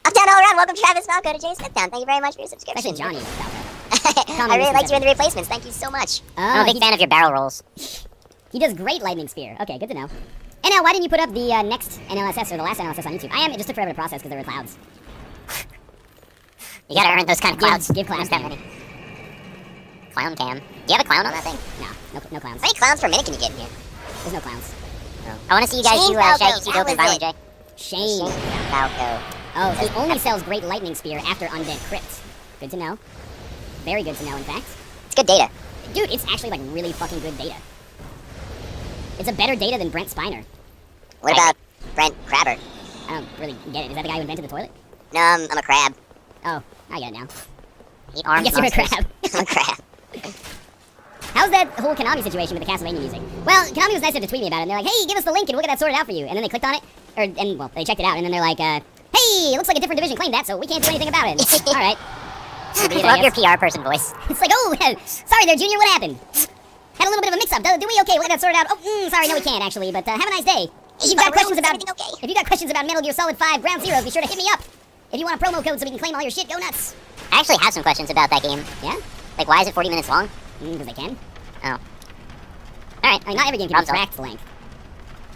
Up, down, all around. Welcome, Travis Falco to Jay Smithtown. Thank you very much for your It's subscription. actually Johnny. Falco. I really liked you in the replacements. Thank you so much. I'm a big fan of your barrel rolls. He does great lightning spear. Okay, good to know. And now, why didn't you put up the next NLSS or the last NLSS on YouTube? It just took forever to process because there were clouds. You gotta earn those kind of clouds. Give clouds There's that cam. many. Clown cam. Do you have a clown on that thing? No clowns. How many clowns per minute can you get in here? There's no clowns. I want to see you guys Shane do Falco, Shaggy 2 that Dope and was Violent it. J. Shane. Falco. Oh, he only sells great lightning spear after Undead Crypt. Good to know. Very good to know, in fact. It's good data. Dude, it's actually like really fucking good data. It's a better data than Brent Spiner. What about Brent Crabber? I don't really get it. Is that the guy who invented the toilet? No, I'm a crab. Oh, I get it now. Eat I arms guess you're a monsters. crab. I'm a crab. How's that whole Konami situation with the Castlevania music? Well, Konami was nice enough to tweet me about it, and they're like, hey, give us the link and we'll get that sorted out for you. And then they clicked on it, well, they checked it out, and then they're like, hey, it looks like a different division claimed that, so we can't do anything about it. All right. Love your PR person voice. It's like, oh, sorry there, Junior, what happened? Had a little bit of a mix-up. Do we? Okay, we'll get that sorted out. Oh, sorry, no, we can't, actually, but have a nice day. If you've got questions about, if you got questions about Metal Gear Solid 5 Ground Zeroes, be sure to hit me up. If you want a promo code so we can claim all your shit, go nuts. I actually have some questions about that game. Yeah? Like, why is it 40 minutes long? Because they can. Oh. Alright. I mean, not every game can be fracked length.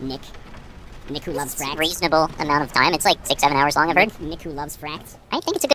Nick who loves fracked. Reasonable amount of time. It's like 6-7 hours long, I've heard. Nick who loves fracked. I think it's a good